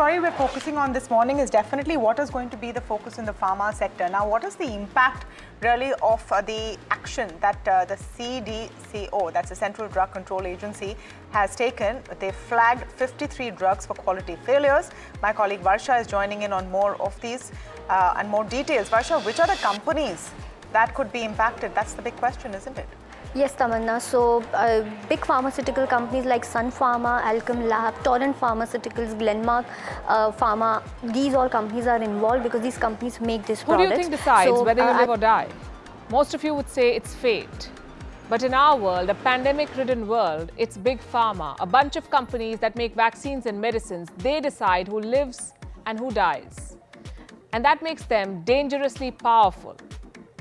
story we're focusing on this morning is definitely what is going to be the focus in the pharma sector. Now, what is the impact really of the action that the CDCO, that's the Central Drug Control Agency, has taken? They flagged 53 drugs for quality failures. My colleague Varsha is joining in on more of these and more details. Varsha, which are the companies that could be impacted? That's the big question, isn't it? Yes, Tamanna. So, big pharmaceutical companies like Sun Pharma, Alkem Lab, Torrent Pharmaceuticals, Glenmark Pharma, these all companies are involved because these companies make this product. Who do you think decides whether you live or die? Most of you would say it's fate. But in our world, a pandemic-ridden world, it's big pharma, a bunch of companies that make vaccines and medicines. They decide who lives and who dies. And that makes them dangerously powerful.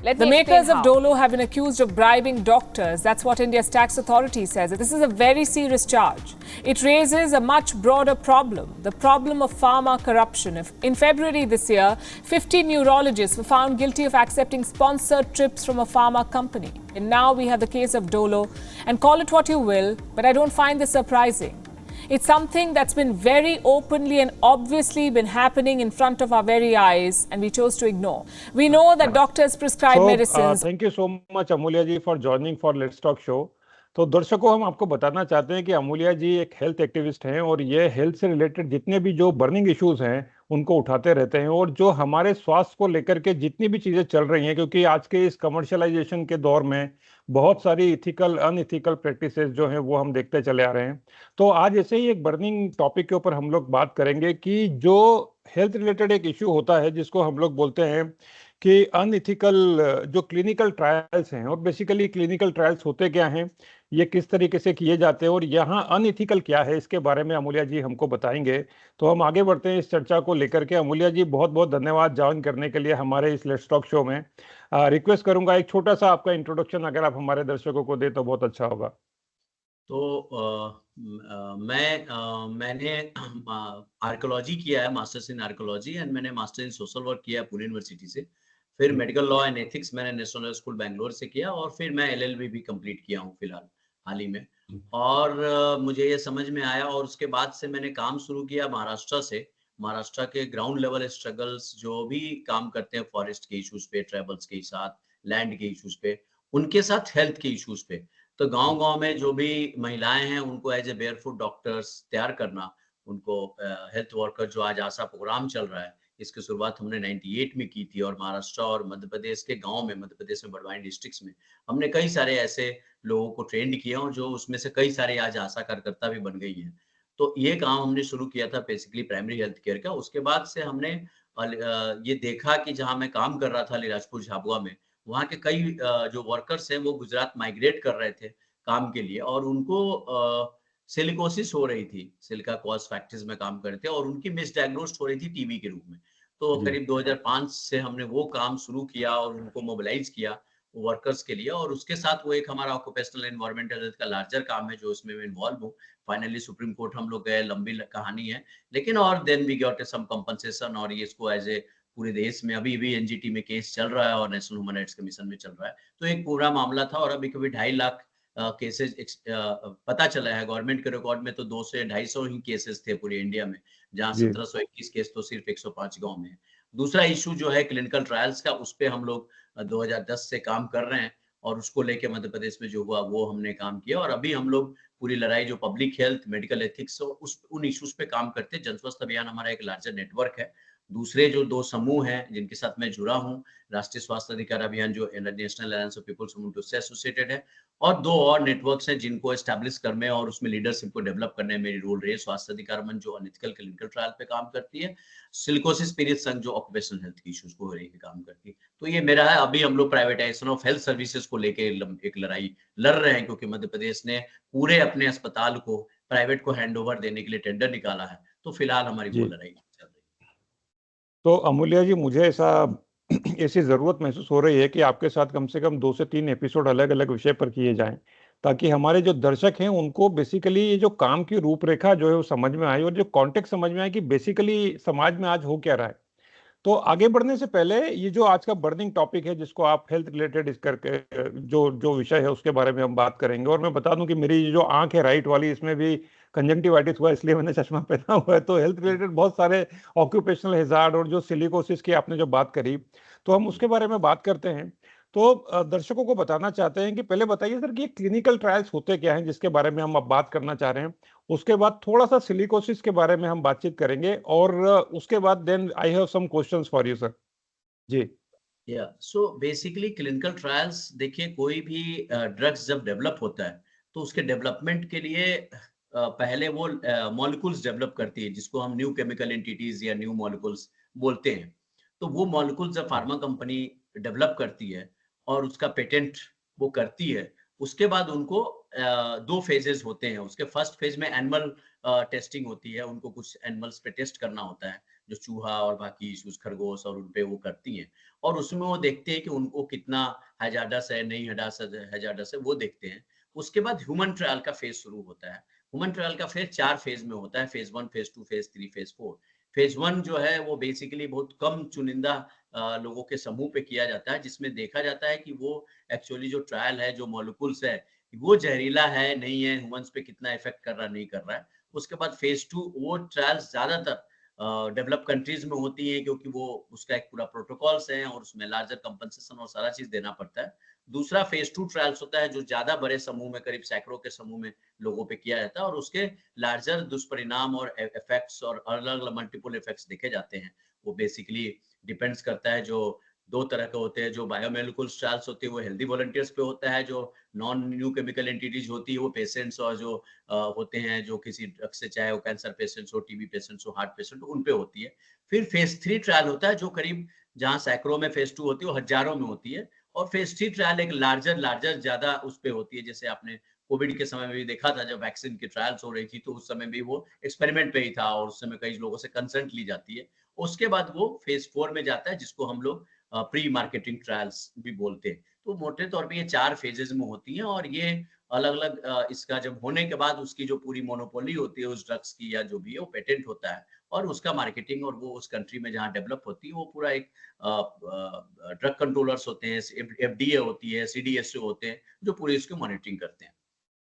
The makers of Dolo have been accused of bribing doctors. That's what India's tax authority says. This is a very serious charge. It raises a much broader problem, the problem of pharma corruption. In February this year, 50 neurologists were found guilty of accepting sponsored trips from a pharma company. And now we have the case of Dolo. And call it what you will, but I don't find this surprising. It's something that's been very openly and obviously been happening in front of our very eyes, and we chose to ignore. We know that doctors prescribe medicines. Thank you so much, Amulya ji, for joining for Let's Talk Show. तो दर्शकों, हम आपको बताना चाहते हैं कि अमूल्या जी एक health activist हैं और ये हेल्थ से रिलेटेड जितने भी जो बर्निंग इश्यूज हैं उनको उठाते रहते हैं, और जो हमारे स्वास्थ्य को लेकर के जितनी भी चीजें चल रही हैं, क्योंकि आज के इस कमर्शियलाइजेशन के दौर में बहुत सारी इथिकल अनइथिकल प्रैक्टिसेस जो हैं वो हम देखते चले आ रहे हैं। तो आज ऐसे ही एक बर्निंग टॉपिक के ऊपर हम लोग बात करेंगे कि जो हेल्थ रिलेटेड एक इश्यू होता है जिसको हम लोग बोलते हैं कि अनइथिकल जो क्लिनिकल ट्रायल्स हैं, और बेसिकली क्लिनिकल ट्रायल्स होते क्या हैं, ये किस तरीके से किए जाते हैं और यहाँ अनइथिकल क्या है, इसके बारे में अमूल्या जी हमको बताएंगे। तो हम आगे बढ़ते हैं इस चर्चा को लेकर के। अमूल्या जी, बहुत बहुत धन्यवाद ज्वाइन करने के लिए हमारे इस लेट्स टॉक शो में। रिक्वेस्ट करूंगा एक छोटा सा आपका इंट्रोडक्शन अगर आप हमारे दर्शकों को दे तो बहुत अच्छा होगा। तो मैंने आर्कोलॉजी किया है, मास्टर्स इन आर्कोलॉजी, एंड मैंने मास्टर इन सोशल वर्क किया पुणे यूनिवर्सिटी से। फिर मेडिकल लॉ एंड एथिक्स मैंने नेशनल स्कूल बैंगलोर से किया, और फिर मैं एलएलबी भी कंप्लीट किया हूँ फिलहाल हाल ही में। और मुझे ये समझ में आया, और उसके बाद से मैंने काम शुरू किया महाराष्ट्र से। महाराष्ट्र के ग्राउंड लेवल स्ट्रगल्स जो भी काम करते हैं फॉरेस्ट के इश्यूज पे, ट्राइबल्स के साथ, लैंड के इश्यूज पे, उनके साथ हेल्थ के इश्यूज पे। तो गांव-गांव में जो भी महिलाएं हैं उनको एज ए बेयरफुट डॉक्टर्स तैयार करना, उनको हेल्थ वर्कर, जो आज आशा प्रोग्राम चल रहा है, इसकी शुरुआत हमने 98 में की थी। और महाराष्ट्र और मध्य प्रदेश के गांव में, मध्य प्रदेश में बड़वानी डिस्ट्रिक्ट्स में हमने कई सारे ऐसे लोगों को ट्रेंड किया, और जो उसमें से कई सारे आज आशा कार्यकर्ता भी बन गई हैं। तो ये काम हमने शुरू किया था बेसिकली प्राइमरी हेल्थ केयर का। उसके बाद से हमने ये देखा कि जहां मैं काम कर रहा था अलीराजपुर झाबुआ में, वहाँ के कई जो वर्कर्स हैं वो गुजरात माइग्रेट कर रहे थे काम के लिए, और उनको सिलिकोसिस हो रही थी, सिलिका कॉज फैक्ट्रीज में काम करते हैं, और उनकी मिसडायग्नोस्ड हो रही थी टीबी के रूप में। तो करीब 2005 से हमने वो काम शुरू किया और उनको मोबिलाइज किया वर्कर्स के लिए। और उसके साथ वो एक हमारा ऑक्यूपेशनल एनवायरमेंटल हेल्थ का लार्जर काम है जो उसमें मैं इन्वॉल्व हूँ। फाइनली सुप्रीम कोर्ट हम लोग गए, लंबी कहानी है, लेकिन और then we got some compensation, और ये इसको एज ए पूरे देश में अभी भी एनजीटी में केस चल रहा है और नेशनल ह्यूमन राइट्स कमीशन में चल रहा है। तो एक पूरा मामला था, और अभी कभी 2.5 लाख केसेस पता चला है गवर्नमेंट के रिकॉर्ड में। तो 200 से 250 ही केसेस थे पूरे इंडिया में, जहां 1721 केस तो सिर्फ 105 गांव में है। दूसरा इशू जो है क्लिनिकल ट्रायल्स का, उस पे हम लोग 2010 से काम कर रहे हैं, और उसको लेके मध्य प्रदेश में जो हुआ वो हमने काम किया। और अभी हम लोग पूरी लड़ाई जो पब्लिक हेल्थ, मेडिकल एथिक्स, उन इश्यूज पे काम करते हैं। जन स्वास्थ्य अभियान हमारा एक लार्जर नेटवर्क है। दूसरे जो 2 समूह हैं जिनके साथ मैं जुड़ा हूँ, राष्ट्रीय स्वास्थ्य अधिकार अभियान जो नेशनल अलायंस ऑफ पीपल्स से एसोसिएटेड है, और 2 और नेटवर्क्स हैं जिनको एस्टैब्लिश करने और उसमें लीडरशिप को डेवलप करने में मेरी रोल रही है। स्वास्थ्य अधिकार मंच जो अनइथिकल क्लिनिकल ट्रायल पे काम करती है, सिलिकोसिस पीड़ित संघ जो ऑक्यूपेशनल हेल्थ की इश्यूज को हो रही है काम करती है। तो ये मेरा है। अभी हम लोग प्राइवेटाइजेशन ऑफ हेल्थ सर्विसेज को लेके एक लड़ाई लड़ रहे हैं, क्योंकि मध्य प्रदेश ने पूरे अपने अस्पताल को प्राइवेट को हैंड ओवर देने के लिए टेंडर निकाला है। तो फिलहाल हमारी वो लड़ाई चल रही है। तो अमूल्या जी, मुझे ऐसी जरूरत महसूस हो रही है कि आपके साथ कम से कम 2 से 3 एपिसोड अलग अलग विषय पर किए जाएं, ताकि हमारे जो दर्शक हैं उनको बेसिकली ये जो काम की रूपरेखा जो है वो समझ में आए, और जो कॉन्टेक्स्ट समझ में आए कि बेसिकली समाज में आज हो क्या रहा है। तो आगे बढ़ने से पहले ये जो आज का बर्निंग टॉपिक है, जिसको आप हेल्थ रिलेटेड इस करके जो विषय है उसके बारे में हम बात करेंगे। और मैं बता दूं कि मेरी जो आंख है राइट वाली, इसमें भी कंजंक्टिवाइटिस हुआ इसलिए मैंने चश्मा पहना हुआ है। तो हेल्थ रिलेटेड बहुत सारे ऑक्यूपेशनल हैजार्ड और जो सिलिकोसिस की आपने जो बात करी, तो हम उसके बारे में बात करते हैं। तो दर्शकों को बताना चाहते हैं कि पहले बताइए सर कि ये क्लिनिकल ट्रायल्स होते क्या हैं, जिसके बारे में हम अब बात करना चाह रहे हैं। उसके बाद थोड़ा सा सिलिकोसिस के बारे में हम बातचीत करेंगे, और उसके बाद then I have some questions for you sir. जी। या सो बेसिकली क्लिनिकल ट्रायल्स, देखिए कोई भी ड्रग्स जब डेवलप होता है तो उसके डेवलपमेंट के लिए पहले वो मॉलिक्यूल्स डेवलप करती है, जिसको हम न्यू केमिकल एंटिटीज या न्यू मॉलिक्यूल्स बोलते हैं। तो वो मॉलिक्यूल्स जब फार्मा कंपनी डेवलप करती है और उसका पेटेंट वो करती है, उसके बाद उनको दो फेजेस होते हैं। उसके फर्स्ट फेज में एनिमल टेस्टिंग होती है, उनको कुछ एनिमल्स पे टेस्ट करना होता है, जो चूहा और बाकी इश्यूज खरगोश और उनपे वो करती हैं, और उसमें वो देखते हैं कि उनको कितना हैजार्डस है, नहीं हैजार्डस है, वो देखते हैं। उसके बाद ह्यूमन ट्रायल का फेज शुरू होता है। ह्यूमन ट्रायल का फेज 4 फेज में होता है, phase 1, phase 2, phase 3, phase 4। Phase 1 जो है वो बेसिकली बहुत कम चुनिंदा लोगों के समूह पे किया जाता है, जिसमें देखा जाता है कि वो एक्चुअली जो ट्रायल है, जो मॉलिक्यूल्स है, वो जहरीला है, नहीं है, ह्यूमन्स पे कितना इफेक्ट कर रहा, नहीं कर रहा है। उसके बाद फेज 2, वो ट्रायल्स ज्यादातर डेवलप कंट्रीज में होती है, क्योंकि वो उसका एक पूरा प्रोटोकॉल्स है और उसमें लार्जर कंपनसेशन और सारा चीज देना पड़ता है। दूसरा फेज 2 ट्रायल्स होता है, जो ज्यादा बड़े समूह में, करीब सैकड़ों के समूह में लोगों पे किया जाता है, और उसके लार्जर दुष्परिणाम और इफेक्ट्स और अलग अलग मल्टीपल इफेक्ट्स देखे जाते हैं। वो बेसिकली डिपेंड्स करता है, जो दो तरह के होते हैं। जो बायोमोलिक्यूल्स ट्रायल्स होते हैं वो हेल्दी वॉलंटियर्स पे होता है, जो नॉन न्यू केमिकल एंटिटीज होती है वो पेशेंट्स और जो होते हैं जो किसी ड्रग से, चाहे वो कैंसर पेशेंट्स हो, टीबी पेशेंट्स हो, हार्ट पेशेंट हो, उन पे होती है। फिर फेज 3 ट्रायल होता है, जो करीब जहाँ सैकड़ों में फेज 2 होती है, वो हजारों में होती है। और फेज 3 ट्रायल एक लार्जर लार्जर ज्यादा उस पे होती है। जैसे आपने कोविड के समय में भी देखा था, जब वैक्सीन की ट्रायल्स हो रही थी, तो उस समय भी वो एक्सपेरिमेंट पे ही था और उस समय कई लोगों से कंसेंट ली जाती है। उसके बाद वो फेज 4 में जाता है, जिसको हम लोग प्री मार्केटिंग ट्रायल्स भी बोलते हैं। तो मोटे तौर पे ये 4 फेजेस में होती हैं, और ये अलग-अलग इसका जब होने के बाद उसकी जो पूरी मोनोपोली होती है उस ड्रग्स की या जो भी है, वो पेटेंट होता है, और उसका मार्केटिंग, और वो उस कंट्री में जहाँ डेवलप होती है वो पूरा एक ड्रग कंट्रोलर्स होते हैं, एफडीए होती है, सीडीएसओ होते हैं, जो पूरी इसकी मॉनिटरिंग करते हैं।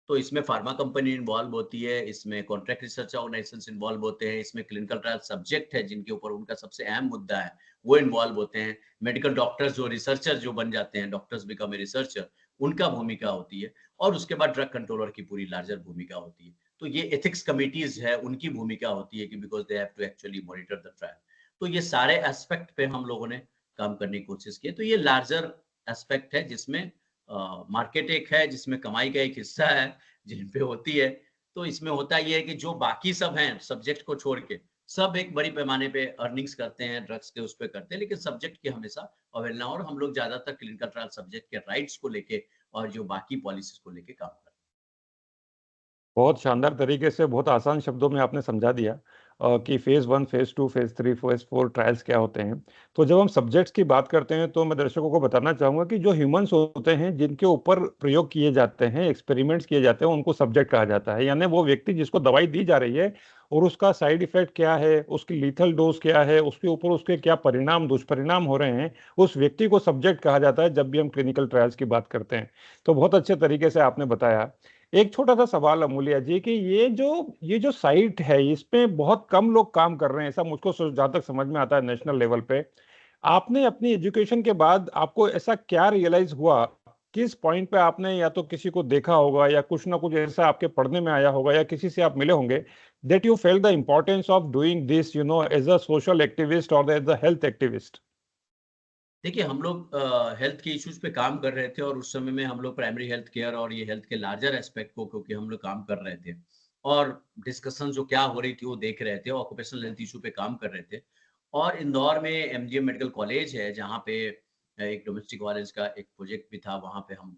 तो इसमें फार्मा कंपनी इन्वॉल्व होती है, इसमें कॉन्ट्रैक्ट रिसर्च ऑर्गेनाइजेशंस इन्वॉल्व होते हैं, इसमें क्लिनिकल ट्रायल सब्जेक्ट है जिनके ऊपर उनका सबसे अहम मुद्दा है, वो इन्वॉल्व होते हैं। मेडिकल डॉक्टर्स जो रिसर्चर जो बन जाते हैं, डॉक्टर्स बिकम ए रिसर्चर, उनका भूमिका होती है। और उसके बाद ड्रग कंट्रोलर की पूरी लार्जर भूमिका होती है। तो ये एथिक्स कमिटीज है, उनकी भूमिका होती है कि because they have to actually monitor the trial. तो ये सारे एस्पेक्ट पे हम लोगों ने काम करने की कोशिश की। तो ये लार्जर एस्पेक्ट है, जिसमें मार्केट एक है, जिसमें कमाई का एक हिस्सा है जिन पे होती है। तो इसमें होता ये है कि जो बाकी सब हैं सब्जेक्ट को छोड़ के, सब एक बड़ी पैमाने पे अर्निंग्स करते हैं, ड्रग्स के उस पे करते हैं, लेकिन सब्जेक्ट की हमेशा अवहेलना। और हम लोग ज्यादातर क्लिनिकल ट्रायल सब्जेक्ट के राइट्स को लेके और जो बाकी पॉलिसीज को लेके काम करते हैं। बहुत शानदार तरीके से, बहुत आसान शब्दों में आपने समझा दिया कि phase 1, phase 2, phase 3, phase 4 trials क्या होते हैं। तो जब हम सब्जेक्ट्स की बात करते हैं, तो मैं दर्शकों को बताना चाहूंगा कि जो ह्यूमंस होते हैं, जिनके ऊपर प्रयोग किए जाते हैं, एक्सपेरिमेंट्स किए जाते हैं, उनको सब्जेक्ट कहा जाता है। यानी वो व्यक्ति जिसको दवाई दी जा रही है और उसका साइड इफेक्ट क्या है, उसकी लीथल डोज क्या है, उसके ऊपर उसके क्या परिणाम दुष्परिणाम हो रहे हैं, उस व्यक्ति को सब्जेक्ट कहा जाता है जब भी हम क्लिनिकल ट्रायल्स की बात करते हैं। तो बहुत अच्छे तरीके से आपने बताया। एक छोटा सा सवाल अमूल्या जी, कि ये जो साइट है, इसमें बहुत कम लोग काम कर रहे हैं, ऐसा मुझको जहां तक समझ में आता है नेशनल लेवल पे। आपने अपनी एजुकेशन के बाद आपको ऐसा क्या रियलाइज हुआ, किस पॉइंट पे आपने या तो किसी को देखा होगा या कुछ ना कुछ ऐसा आपके पढ़ने में आया होगा या किसी से आप मिले होंगे, that you felt the importance of doing this, as a social activist और एज अ हेल्थ एक्टिविस्ट? देखिए, हम लोग हेल्थ के इश्यूज पे काम कर रहे थे, और उस समय में हम लोग प्राइमरी हेल्थ केयर और ये हेल्थ के लार्जर एस्पेक्ट को, क्योंकि हम लोग काम कर रहे थे और डिस्कशन जो क्या हो रही थी वो देख रहे थे, ऑक्यूपेशनल हेल्थ इशू पे काम कर रहे थे। और इंदौर में एमजीएम मेडिकल कॉलेज है, जहाँ पे एक डोमेस्टिक वायलेंस का एक प्रोजेक्ट भी था। वहाँ पे हम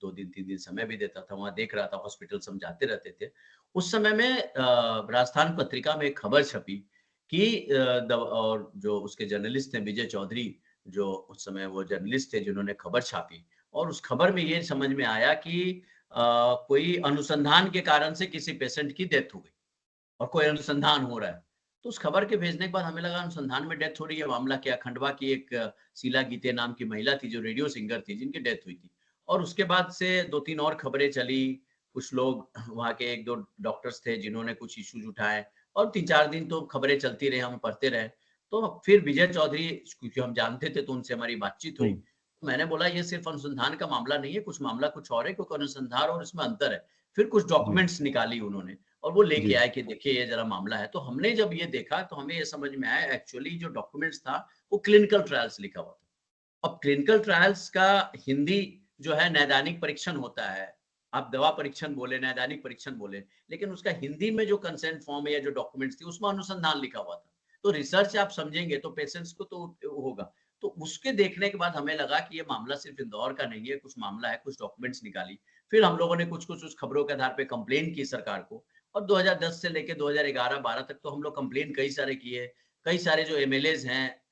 2 दिन 3 दिन समय भी देता था, वहाँ देख रहा था, हॉस्पिटल समझाते रहते थे। उस समय में राजस्थान पत्रिका में एक खबर छपी कि और जो उसके जर्नलिस्ट थे विजय चौधरी, जो उस समय वो जर्नलिस्ट थे जिन्होंने खबर छापी, और उस खबर में ये समझ में आया कि कोई अनुसंधान के कारण से किसी पेशेंट की डेथ हो गई और कोई अनुसंधान हो रहा है। तो उस खबर के भेजने के बाद हमें लगा अनुसंधान में डेथ हो रही है, मामला क्या। खंडवा की एक शीला गीते नाम की महिला थी, जो रेडियो सिंगर थी, जिनकी डेथ हुई थी। और उसके बाद से 2-3 और खबरें चली, कुछ लोग वहाँ के 1-2 डॉक्टर्स थे जिन्होंने कुछ इश्यूज उठाए और 3-4 दिन तो खबरें चलती रही, हम पढ़ते रहे। तो फिर विजय चौधरी, क्योंकि हम जानते थे तो उनसे हमारी बातचीत हुई। हम्म, मैंने बोला ये सिर्फ अनुसंधान का मामला नहीं है, कुछ मामला कुछ और है, क्योंकि अनुसंधान और इसमें अंतर है। फिर कुछ जी डॉक्यूमेंट्स निकाली उन्होंने और वो लेके जी आए कि देखिए ये जरा मामला है। तो हमने जब ये देखा तो हमें ये समझ में आया एक्चुअली जो डॉक्यूमेंट्स था वो क्लिनिकल ट्रायल्स लिखा हुआ था। अब क्लिनिकल ट्रायल्स का हिंदी जो है नैदानिक परीक्षण होता है। आप दवा परीक्षण बोले, नैदानिक परीक्षण बोले, लेकिन उसका हिंदी में जो कंसेंट फॉर्म है या जो डॉक्यूमेंट्स थी उसमें अनुसंधान लिखा हुआ था। तो रिसर्च आप समझेंगे तो पेशेंट्स को तो होगा। तो उसके देखने के बाद हमें लगा कि ये मामला सिर्फ इंदौर का नहीं है, कुछ मामला है, कुछ डॉक्यूमेंट्स निकाली। फिर हम लोगों ने कुछ-कुछ उस खबरों के आधार पे कंप्लेन की सरकार को और 2010 से लेके 2011-12 तक तो हम लोग कंप्लेन कई सारे किए। कई सारे जो एमएलएज़ हैं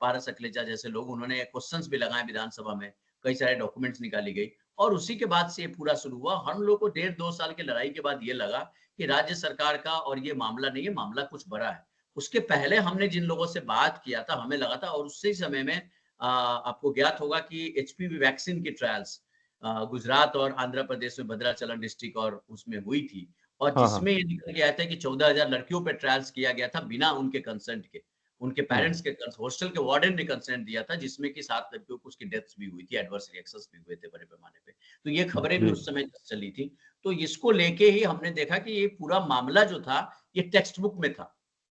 पारस अखलेचा जैसे लोग, उन्होंने क्वेश्चंस भी लगाए विधानसभा में, कई सारे डॉक्यूमेंट्स निकाली गई और उसी के बाद से ये पूरा शुरू हुआ। हम लोग को 1.5-2 साल की लड़ाई के बाद ये लगा कि राज्य सरकार का और ये मामला नहीं है, मामला कुछ बड़ा है। उसके पहले हमने जिन लोगों से बात किया था, हमें लगा था और उसी समय में आपको ज्ञात होगा कि एचपीवी वैक्सीन की ट्रायल्स गुजरात और आंध्र प्रदेश में भद्राचलम डिस्ट्रिक्ट और उसमें हुई थी और हाँ हाँ जिसमें ये निकल के आया था कि 14,000 लड़कियों पे ट्रायल्स किया गया था बिना उनके कंसेंट के। उनके हम्म, पेरेंट्स के हॉस्टल के वार्डन ने कंसेंट दिया था जिसमें कि 7 लड़कियों को उसकी डेथ्स भी हुई थी, एडवर्स रिएक्शंस भी हुए थे बड़े पैमाने पे। तो ये खबरें भी जी उस समय चली थी। तो इसको लेके ही हमने देखा कि ये पूरा मामला जो था, ये टेक्स्ट बुक में था।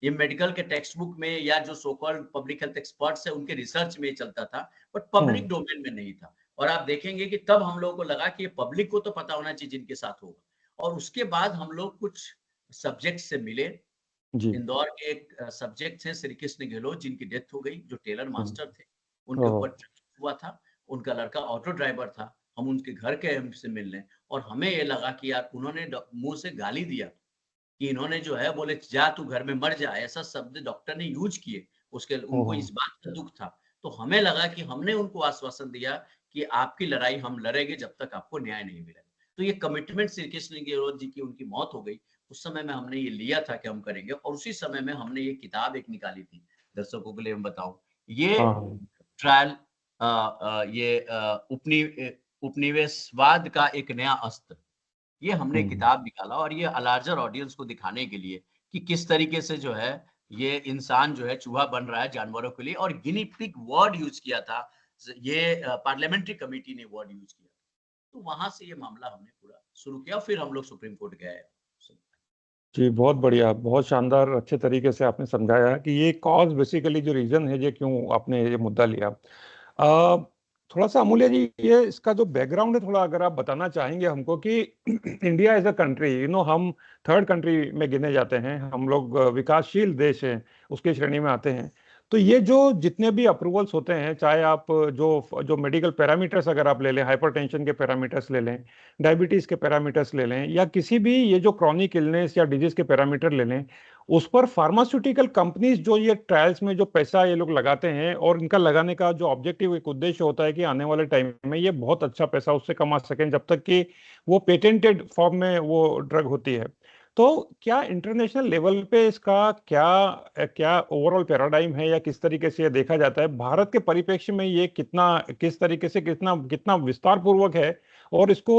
ये मेडिकल के टेक्स्ट बुक में या जो so called public health experts है उनके रिसर्च में चलता था, बट पब्लिक हम्म डोमेन में नहीं था। और आप देखेंगे कि तब हम लोगों को लगा कि ये पब्लिक को तो पता होना चाहिए जिनके साथ होगा। और उसके बाद हम लोग कुछ सब्जेक्ट से मिले। जी इंदौर के एक सब्जेक्ट थे श्री कृष्ण गहलोत जिनकी डेथ हो गई, जो टेलर हम्म, मास्टर थे। उनके ऊपर ओह ट्रैक्टर हुआ था, उनका लड़का ऑटो ड्राइवर था। हम उनके घर गए हमसे मिलने और हमें ये लगा कि यार उन्होंने मुँह से गाली दिया कि इन्होंने जो है बोले जा तू घर में मर जा, ऐसा शब्द डॉक्टर ने यूज़ किए। उसके उनको ओह इस बात का दुःख था। तो हमें लगा कि हमने उनको आश्वासन दिया कि आपकी लड़ाई हम लड़ेंगे जब तक आपको न्याय नहीं मिलेगा। तो ये कमिटमेंट श्री कृष्ण गहलोत जी की उनकी मौत हो गई। उस समय में हमने ये लिया था कि हम करेंगे और उसी समय में हमने ये किताब एक निकाली थी, दर्शकों के लिए मैं बताऊँ। ये हाँ हाँ ट्रायल उपनिवेशवाद का एक नया अस्त्र, ये हमने हम्म किताब निकाला और ये लार्जर ऑडियंस को दिखाने के लिए कि किस तरीके से जो है ये इंसान जो है चूहा बन रहा है जानवरों के लिए और गिनी पिग वर्ड यूज़ किया था। ये पार्लियामेंट्री कमिटी ने वर्ड यूज़ किया। तो वहाँ से ये मामला हमने पूरा शुरू किया, फिर हम लोग सुप्रीम कोर्ट गए। जी बहुत बढ़िया बहुत शानदार अच्छे तरीके से आपने समझाया कि ये कॉज बेसिकली जो रीजन है ये क्यों आपने ये मुद्दा लिया आ, थोड़ा सा अमूल्य जी ये इसका जो बैकग्राउंड है थोड़ा अगर आप बताना चाहेंगे हमको कि इंडिया एज अ कंट्री हम थर्ड कंट्री में गिने जाते हैं हम लोग विकासशील देश हैं उसकी श्रेणी में आते हैं तो ये जो जितने भी अप्रूवल्स होते हैं चाहे आप जो जो मेडिकल पैरामीटर्स अगर आप ले लें हाइपरटेंशन के पैरामीटर्स ले लें डायबिटीज के पैरामीटर्स ले लें या किसी भी ये जो क्रॉनिक इलनेस या डिजीज के पैरामीटर ले लें उस पर फार्मास्यूटिकल कंपनीज जो ये ट्रायल्स में जो पैसा ये लोग लगाते हैं और इनका लगाने का जो ऑब्जेक्टिव एक उद्देश्य होता है कि आने वाले टाइम में ये बहुत अच्छा पैसा उससे कमा सकें जब तक कि वो पेटेंटेड फॉर्म में वो ड्रग होती है तो क्या इंटरनेशनल लेवल पे इसका क्या क्या ओवरऑल पैराडाइम है या किस तरीके से ये देखा जाता है भारत के परिप्रेक्ष्य में ये कितना किस तरीके से कितना कितना विस्तार पूर्वक है और इसको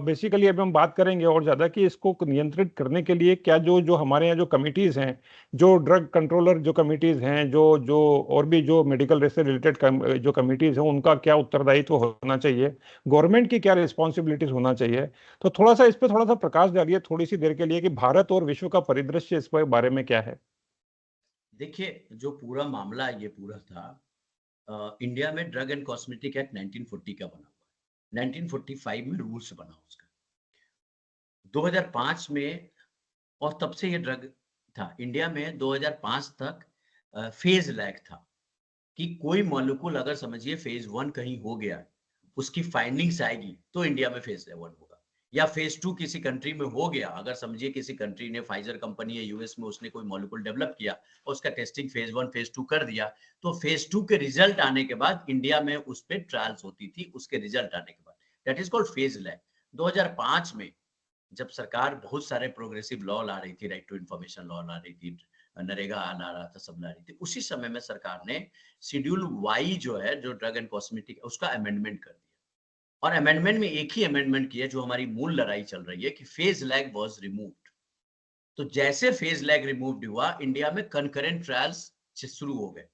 बेसिकली अभी हम बात करेंगे और ज्यादा कि इसको नियंत्रित करने के लिए क्या जो जो हमारे यहाँ जो कमिटीज हैं जो ड्रग कंट्रोलर जो कमिटीज हैं जो जो और भी जो मेडिकल से रिलेटेड जो कमिटीज हैं उनका क्या उत्तरदायित्व होना चाहिए गवर्नमेंट की क्या रिस्पॉन्सिबिलिटीज होना चाहिए तो थोड़ा सा इस पे थोड़ा सा प्रकाश डालिए थोड़ी सी देर के लिए कि भारत और विश्व का परिदृश्य इस पर बारे में क्या है देखिए, जो पूरा मामला ये पूरा था इंडिया में ड्रग एंड कॉस्मेटिक एक्ट 1940 का बना हुआ है। 1945 में रूल्स बना उसका। 2005 में और तब से ये ड्रग था। इंडिया में 2005 तक फेज़ लैग था कि कोई मॉलिक्यूल अगर समझिए फेज़ 1 कहीं हो गया, उसकी फाइंडिंग्स आएगी तो इंडिया में फेज़ 1 होगा। या फेज़ 2 किसी कंट्री में हो गया, अगर समझिए किसी कंट्री ने फाइज़र कंपनी है यूएस में उसने कोई मॉलिक्यूल डेवलप किया और उसका टेस्टिंग फेज़ 1, फेज़ 2 कर दिया, तो फेज़ 2 के रिजल्ट आने के बाद इंडिया में उस पे ट्रायल्स होती थी उसके रिजल्ट आने के बाद। That is called phase lag. 2005 में जब सरकार बहुत सारे प्रोग्रेसिव लॉ ला रही थी, राइट टू इंफॉर्मेशन लॉ ला रही थी, नरेगा ला रहा था, सब ला रही थी, उसी समय में सरकार ने शेड्यूल वाई जो है, जो ड्रग एंड कॉस्मेटिक उसका अमेंडमेंट कर दिया। और अमेंडमेंट में एक ही अमेंडमेंट किया जो हमारी मूल लड़ाई चल रही है कि फेज लैग वाज रिमूव्ड। तो जैसे फेज लैग रिमूव्ड हुआ, इंडिया में कंकरेंट ट्रायल्स शुरू हो गए।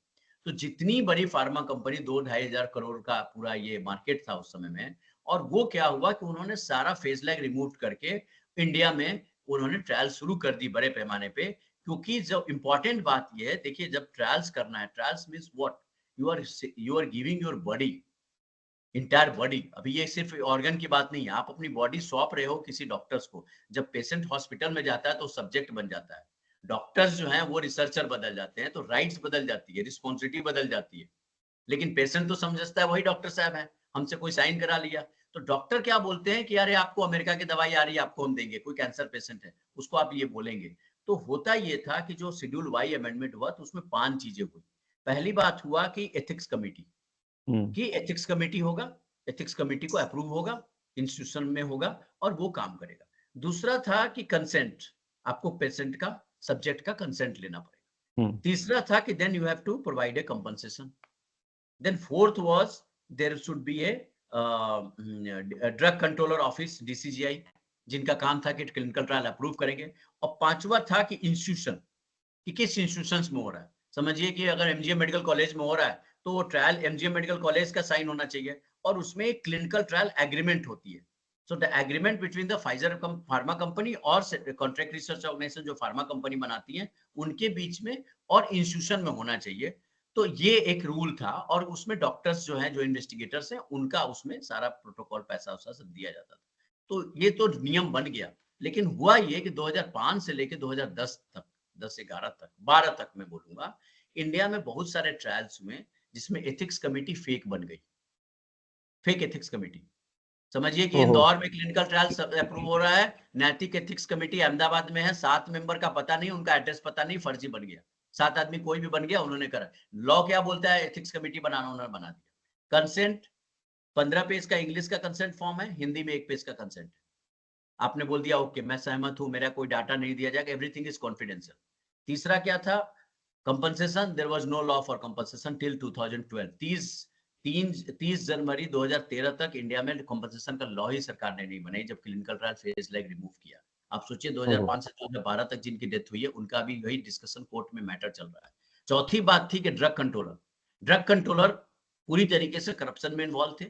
तो जितनी बड़ी फार्मा कंपनी 2-2.5 हजार करोड़ का पूरा ये मार्केट था उस समय में, और वो क्या हुआ कि उन्होंने सारा फेज लैग रिमूव करके इंडिया में उन्होंने ट्रायल शुरू कर दी बड़े पैमाने पे। क्योंकि जो इंपॉर्टेंट बात ये है, देखिए जब ट्रायल्स करना है, trials means what, you are giving your body, entire body. अभी ये सिर्फ ऑर्गन की बात नहीं है, आप अपनी बॉडी सौंप रहे हो किसी डॉक्टर्स को। जब पेशेंट हॉस्पिटल में जाता है तो सब्जेक्ट बन जाता है, डॉक्टर्स जो हैं वो रिसर्चर बदल जाते हैं, तो राइट्स बदल जाती है, रिस्पॉन्सिबिलिटी बदल जाती है। लेकिन पेशेंट तो समझता है वही डॉक्टर साहब है, हमसे कोई साइन करा लिया। तो डॉक्टर क्या बोलते हैं कि अरे आपको अमेरिका की दवाई आ रही है, आपको हम देंगे, कोई कैंसर पेशेंट है उसको आप ये बोलेंगे। तो होता ये था कि जो शेड्यूल वाई अमेंडमेंट हुआ तो उसमें 5 चीजें हुई। पहली बात हुआ कि एथिक्स कमेटी, कि एथिक्स कमेटी होगा, एथिक्स कमेटी को अप्रूव होगा, इंस्टीट्यूशन में होगा और वो काम करेगा। दूसरा था कि कंसेंट, आपको पेशेंट का, सब्जेक्ट का कंसेंट लेना पड़ेगा। तीसरा था कि then you have to provide a compensation. Then fourth was there should be a drug controller office, DCGI, जिनका काम था कि क्लिनिकल ट्रायल अप्रूव करेंगे। और पांचवा था कि इंस्टीट्यूशन, कि किस इंस्टीट्यूशंस में हो रहा है। समझिए कि अगर एमजीएम मेडिकल कॉलेज में हो रहा है तो वो ट्रायल एमजीएम मेडिकल कॉलेज का साइन होना चाहिए, और उसमें एक क्लिनिकल ट्रायल एग्रीमेंट होती है। So the agreement between the Pfizer pharma company और कॉन्ट्रैक्ट रिसर्च ऑर्गेनाइजेशन जो फार्मा कंपनी बनाती है उनके बीच में और इंस्टीट्यूशन में होना चाहिए। तो ये एक रूल था, और उसमें डॉक्टर्स जो हैं, जो इन्वेस्टिगेटर्स हैं, उनका उसमें सारा प्रोटोकॉल, पैसा वैसा सब दिया जाता था। तो ये तो नियम बन गया। लेकिन हुआ ये कि 2005 से लेकर 2010 तक, 10-11 तक, 12 तक मैं बोलूंगा, इंडिया में बहुत सारे ट्रायल्स हुए जिसमें एथिक्स कमेटी फेक बन गई, फेक एथिक्स कमेटी। समझिए कि इंदौर में क्लिनिकल ट्रायल अप्रूव हो रहा है, नैतिक एथिक्स कमेटी अहमदाबाद में है, 7 मेंबर का पता नहीं, उनका एड्रेस पता नहीं, फर्जी बन गया। 7 आदमी कोई भी बन गया, उन्होंने करा। लॉ क्या बोलता है, एथिक्स कमेटी बनाना, उन्होंने बना दिया। कंसेंट 15 पेज का इंग्लिश का कंसेंट फॉर्म है, हिंदी में 1 पेज का कंसेंट है। आपने बोल दिया ओके मैं सहमत हूं, मेरा कोई डाटा नहीं दिया जाएगा, एवरीथिंग इज कॉन्फिडेंशियल। तीसरा क्या था, compensation, there was no law for compensation till 2012। 30 जनवरी 2013 तक इंडिया में कंपनसेशन का लॉ ही सरकार ने नहीं बनाई, जब clinical trial phase lag remove किया। आप सोचिए 2005 से 2012 तक जिनकी डेथ हुई है उनका भी वही डिस्कशन कोर्ट में मैटर चल रहा है। चौथी बात थी कि ड्रग कंट्रोलर पूरी तरीके से करप्शन में इन्वॉल्व थे।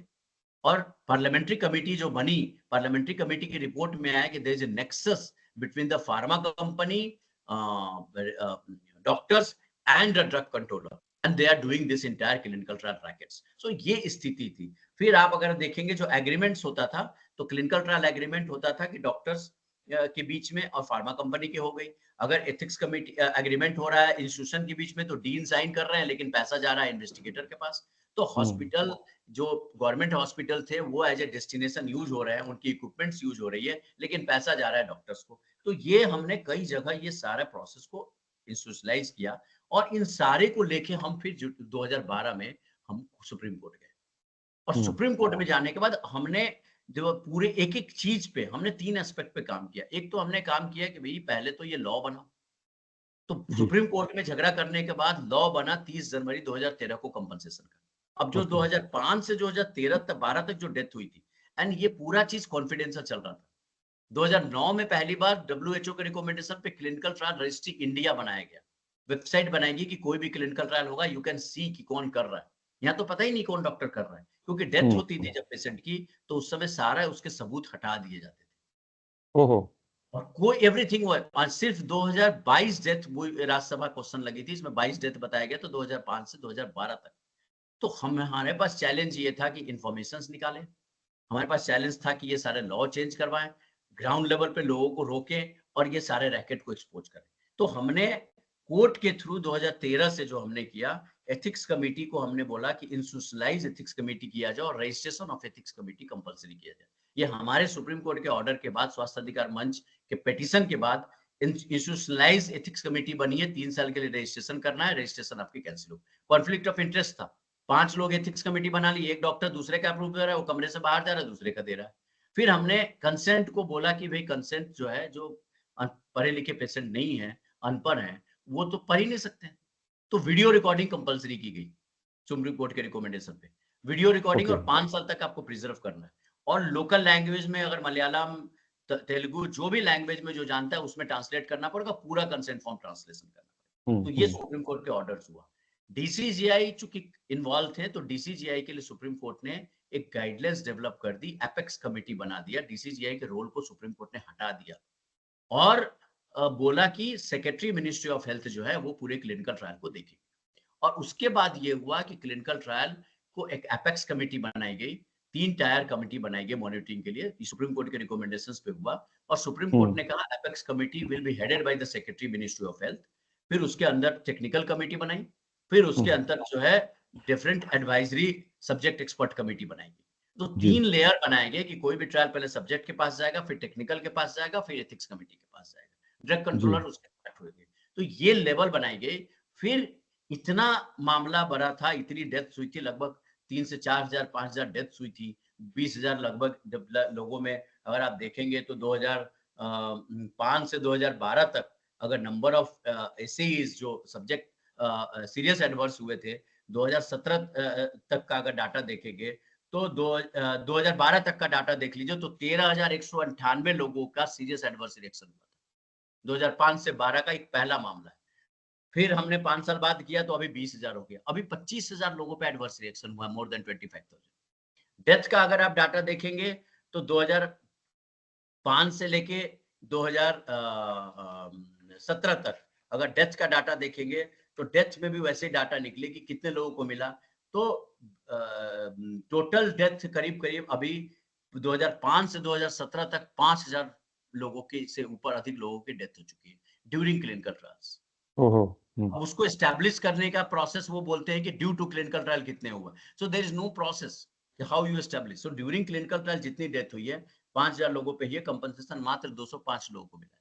और पार्लियामेंट्री कमेटी जो बनी, पार्लियामेंट्री कमेटी की रिपोर्ट में आया कि there is a nexus between the pharma company, doctors and the drug controller, and they are doing this entire clinical trial rackets. So ये स्थिति थी। फिर आप अगर देखेंगे जो एग्रीमेंट्स होता था, तो क्लिनिकल ट्रायल एग्रीमेंट होता था कि डॉक्टर्स के बीच में और फार्मा कंपनी की हो गई। अगर एथिक्स कमेटी एग्रीमेंट हो रहा है इंस्टीट्यूशन के बीच में, तो डीन साइन कर रहे हैं, लेकिन पैसा जा रहा है इन्वेस्टिगेटर के पास। तो हॉस्पिटल, जो गवर्नमेंट हॉस्पिटल थे, वो एज ए डेस्टिनेशन यूज हो रहे हैं, उनकी इक्विपमेंट्स यूज हो रही है, लेकिन पैसा जा रहा है डॉक्टर्स को। तो ये हमने कई जगह ये सारा प्रोसेस को इंस्टीट्यूशनलाइज किया, और इन सारे को लेके हम फिर 2012 में हम सुप्रीम कोर्ट गए। और सुप्रीम कोर्ट में जाने के बाद हमने जो पूरे एक एक चीज पे हमने 3 एस्पेक्ट पे काम किया। एक तो हमने काम किया कि भाई पहले तो ये लॉ बना, तो सुप्रीम कोर्ट में झगड़ा करने के बाद लॉ बना 30 जनवरी 2013 को कंपनसेशन का। अब जो 2005 से 2013 तक 12 तक जो डेथ हुई थी, एंड ये पूरा चीज कॉन्फिडेंशियल चल रहा था। 2009 में पहली बार WHO के रिकमेंडेशन पे क्लिनिकल ट्रायल रजिस्ट्री इंडिया बनाया गया। वेबसाइट बनाएगी कि कोई भी क्लिनिकल ट्रायल होगा, यू कैन सी कि कौन कर रहा है। यहाँ तो पता ही नहीं कौन डॉक्टर कर रहा है, क्योंकि डेथ होती थी जब पेशेंट की, तो उस समय सारा उसके सबूत हटा दिए जाते थे। और कोई एवरीथिंग हुआ। और सिर्फ 2022 डेथ राज्यसभा क्वेश्चन लगी थी, इसमें 22 डेथ बताया गया, तो 2005 से 2012 तक। तो हमारे पास चैलेंज ये था कि इंफॉर्मेशन निकालें, हमारे पास चैलेंज था कि ये सारे लॉ चेंज करवाएं, ग्राउंड लेवल पे लोगों को रोकें और ये सारे रैकेट को एक्सपोज करें। तो हमने कोर्ट के थ्रू 2013 से जो हमने किया, एथिक्स कमेटी को हमने बोला कि इंस्टीट्यूशनलाइज एथिक्स कमेटी किया जाए और registration of ethics committee compulsory किया जाए। ये हमारे सुप्रीम कोर्ट के ऑर्डर के बाद, स्वास्थ्य अधिकार मंच के पिटीशन के बाद इंस्टीट्यूशनलाइज एथिक्स कमेटी बनी है। 3 साल के लिए रजिस्ट्रेशन करना है, रजिस्ट्रेशन आपकी कैंसिल हो। कॉन्फ्लिक्ट ऑफ इंटरेस्ट था, 5 लोग एथिक्स कमेटी बना ली, एक डॉक्टर दूसरे का अप्रूव कर रहा है, वो कमरे से बाहर जा रहा है, दूसरे का दे रहा है। फिर हमने कंसेंट को बोला कि भाई कंसेंट जो है, जो पढ़े लिखे पेशेंट नहीं है, अनपढ़ है, वो तो पढ़ ही नहीं सकते। तो वीडियो रिकॉर्डिंग कंपलसरी की गई सुप्रीम कोर्ट के रिकमेंडेशन पे। वीडियो रिकॉर्डिंग और 5 साल तक आपको प्रिजर्व करना है। और लोकल लैंग्वेज में अगर मलयालम, तेलुगु, जो भी लैंग्वेज में जो जानता है उसमें ट्रांसलेट करना पड़ेगा, पूरा कंसेंट फॉर्म ट्रांसलेशन करना पड़ेगा। तो ये सुप्रीम कोर्ट के ऑर्डर्स हुआ। डीसीजीआई चूंकि इन्वॉल्व थे, तो डीसीजीआई के लिए सुप्रीम कोर्ट ने एक गाइडलाइंस डेवलप कर दी, एपेक्स कमेटी बना दिया, डीसीजीआई के रोल को सुप्रीम कोर्ट ने हटा दिया और बोला कि सेक्रेटरी मिनिस्ट्री ऑफ हेल्थ जो है वो पूरे क्लिनिकल ट्रायल को देखेगी। और उसके बाद ये हुआ कि क्लिनिकल ट्रायल को एक एपेक्स कमेटी बनाई गई, 3 टायर कमेटी बनाई गई मॉनिटरिंग के लिए, सुप्रीम कोर्ट के रिकमेंडेशंस पे हुआ। और सुप्रीम कोर्ट ने कहा apex committee will be headed by the secretary ministry of health. फिर उसके अंदर टेक्निकल कमेटी बनाई, फिर उसके अंदर जो है different advisory subject expert committee बनाएगी। तो 3 लेयर बनाए गए कि कोई भी ट्रायल पहले सब्जेक्ट के पास जाएगा, फिर टेक्निकल के पास जाएगा, फिर एथिक्स कमेटी के पास जाएगा, ड्रग कंट्रोलर उसके पास होंगे। तो ये लेवल बनाई गई। फिर इतना मामला बड़ा था, इतनी डेथ हुई थी, लगभग 3 से 4,000 5,000 डेथ हुई थी, 20,000 लगभग लोगों में अगर आप देखेंगे तो 2005 से 2012 तक अगर नंबर ऑफ एसएईज जो सब्जेक्ट सीरियस एडवर्स हुए थे, 2017 तक का अगर डाटा देखेंगे तो 2012 तक का डाटा देख लीजिए तो 13,198 लोगों का सीरियस एडवर्स रिएक्शन हुआ था। 2005 से 12 का एक पहला मामला है। फिर हमने 5 साल बाद किया तो अभी 20,000 हो गया। अभी 25,000 लोगों पे एडवर्स रिएक्शन हुआ, मोर देन 25,000। डेथ का अगर आप डाटा देखेंगे तो 2005 से लेके 2017 तक अगर डेथ का डाटा देखेंगे तो डेथ में भी वैसे डाटा निकले कि कितने लोगों को मिला। तो टोटल डेथ करीब करीब अभी 2005 से 2017 तक 5,000 लोगों के से ऊपर अधिक लोगों की डेथ हो चुकी है ड्यूरिंग क्लिनिकल ट्रायल्स। अब उसको एस्टैब्लिश करने का प्रोसेस वो बोलते हैं कि ड्यू टू क्लिनिकल ट्रायल कितने हुआ। So there is no process how you establish. So during clinical trial जितनी डेथ हुई है 5,000 लोगों पे ही कंपनसेशन मात्र 205 लोगों को मिला है।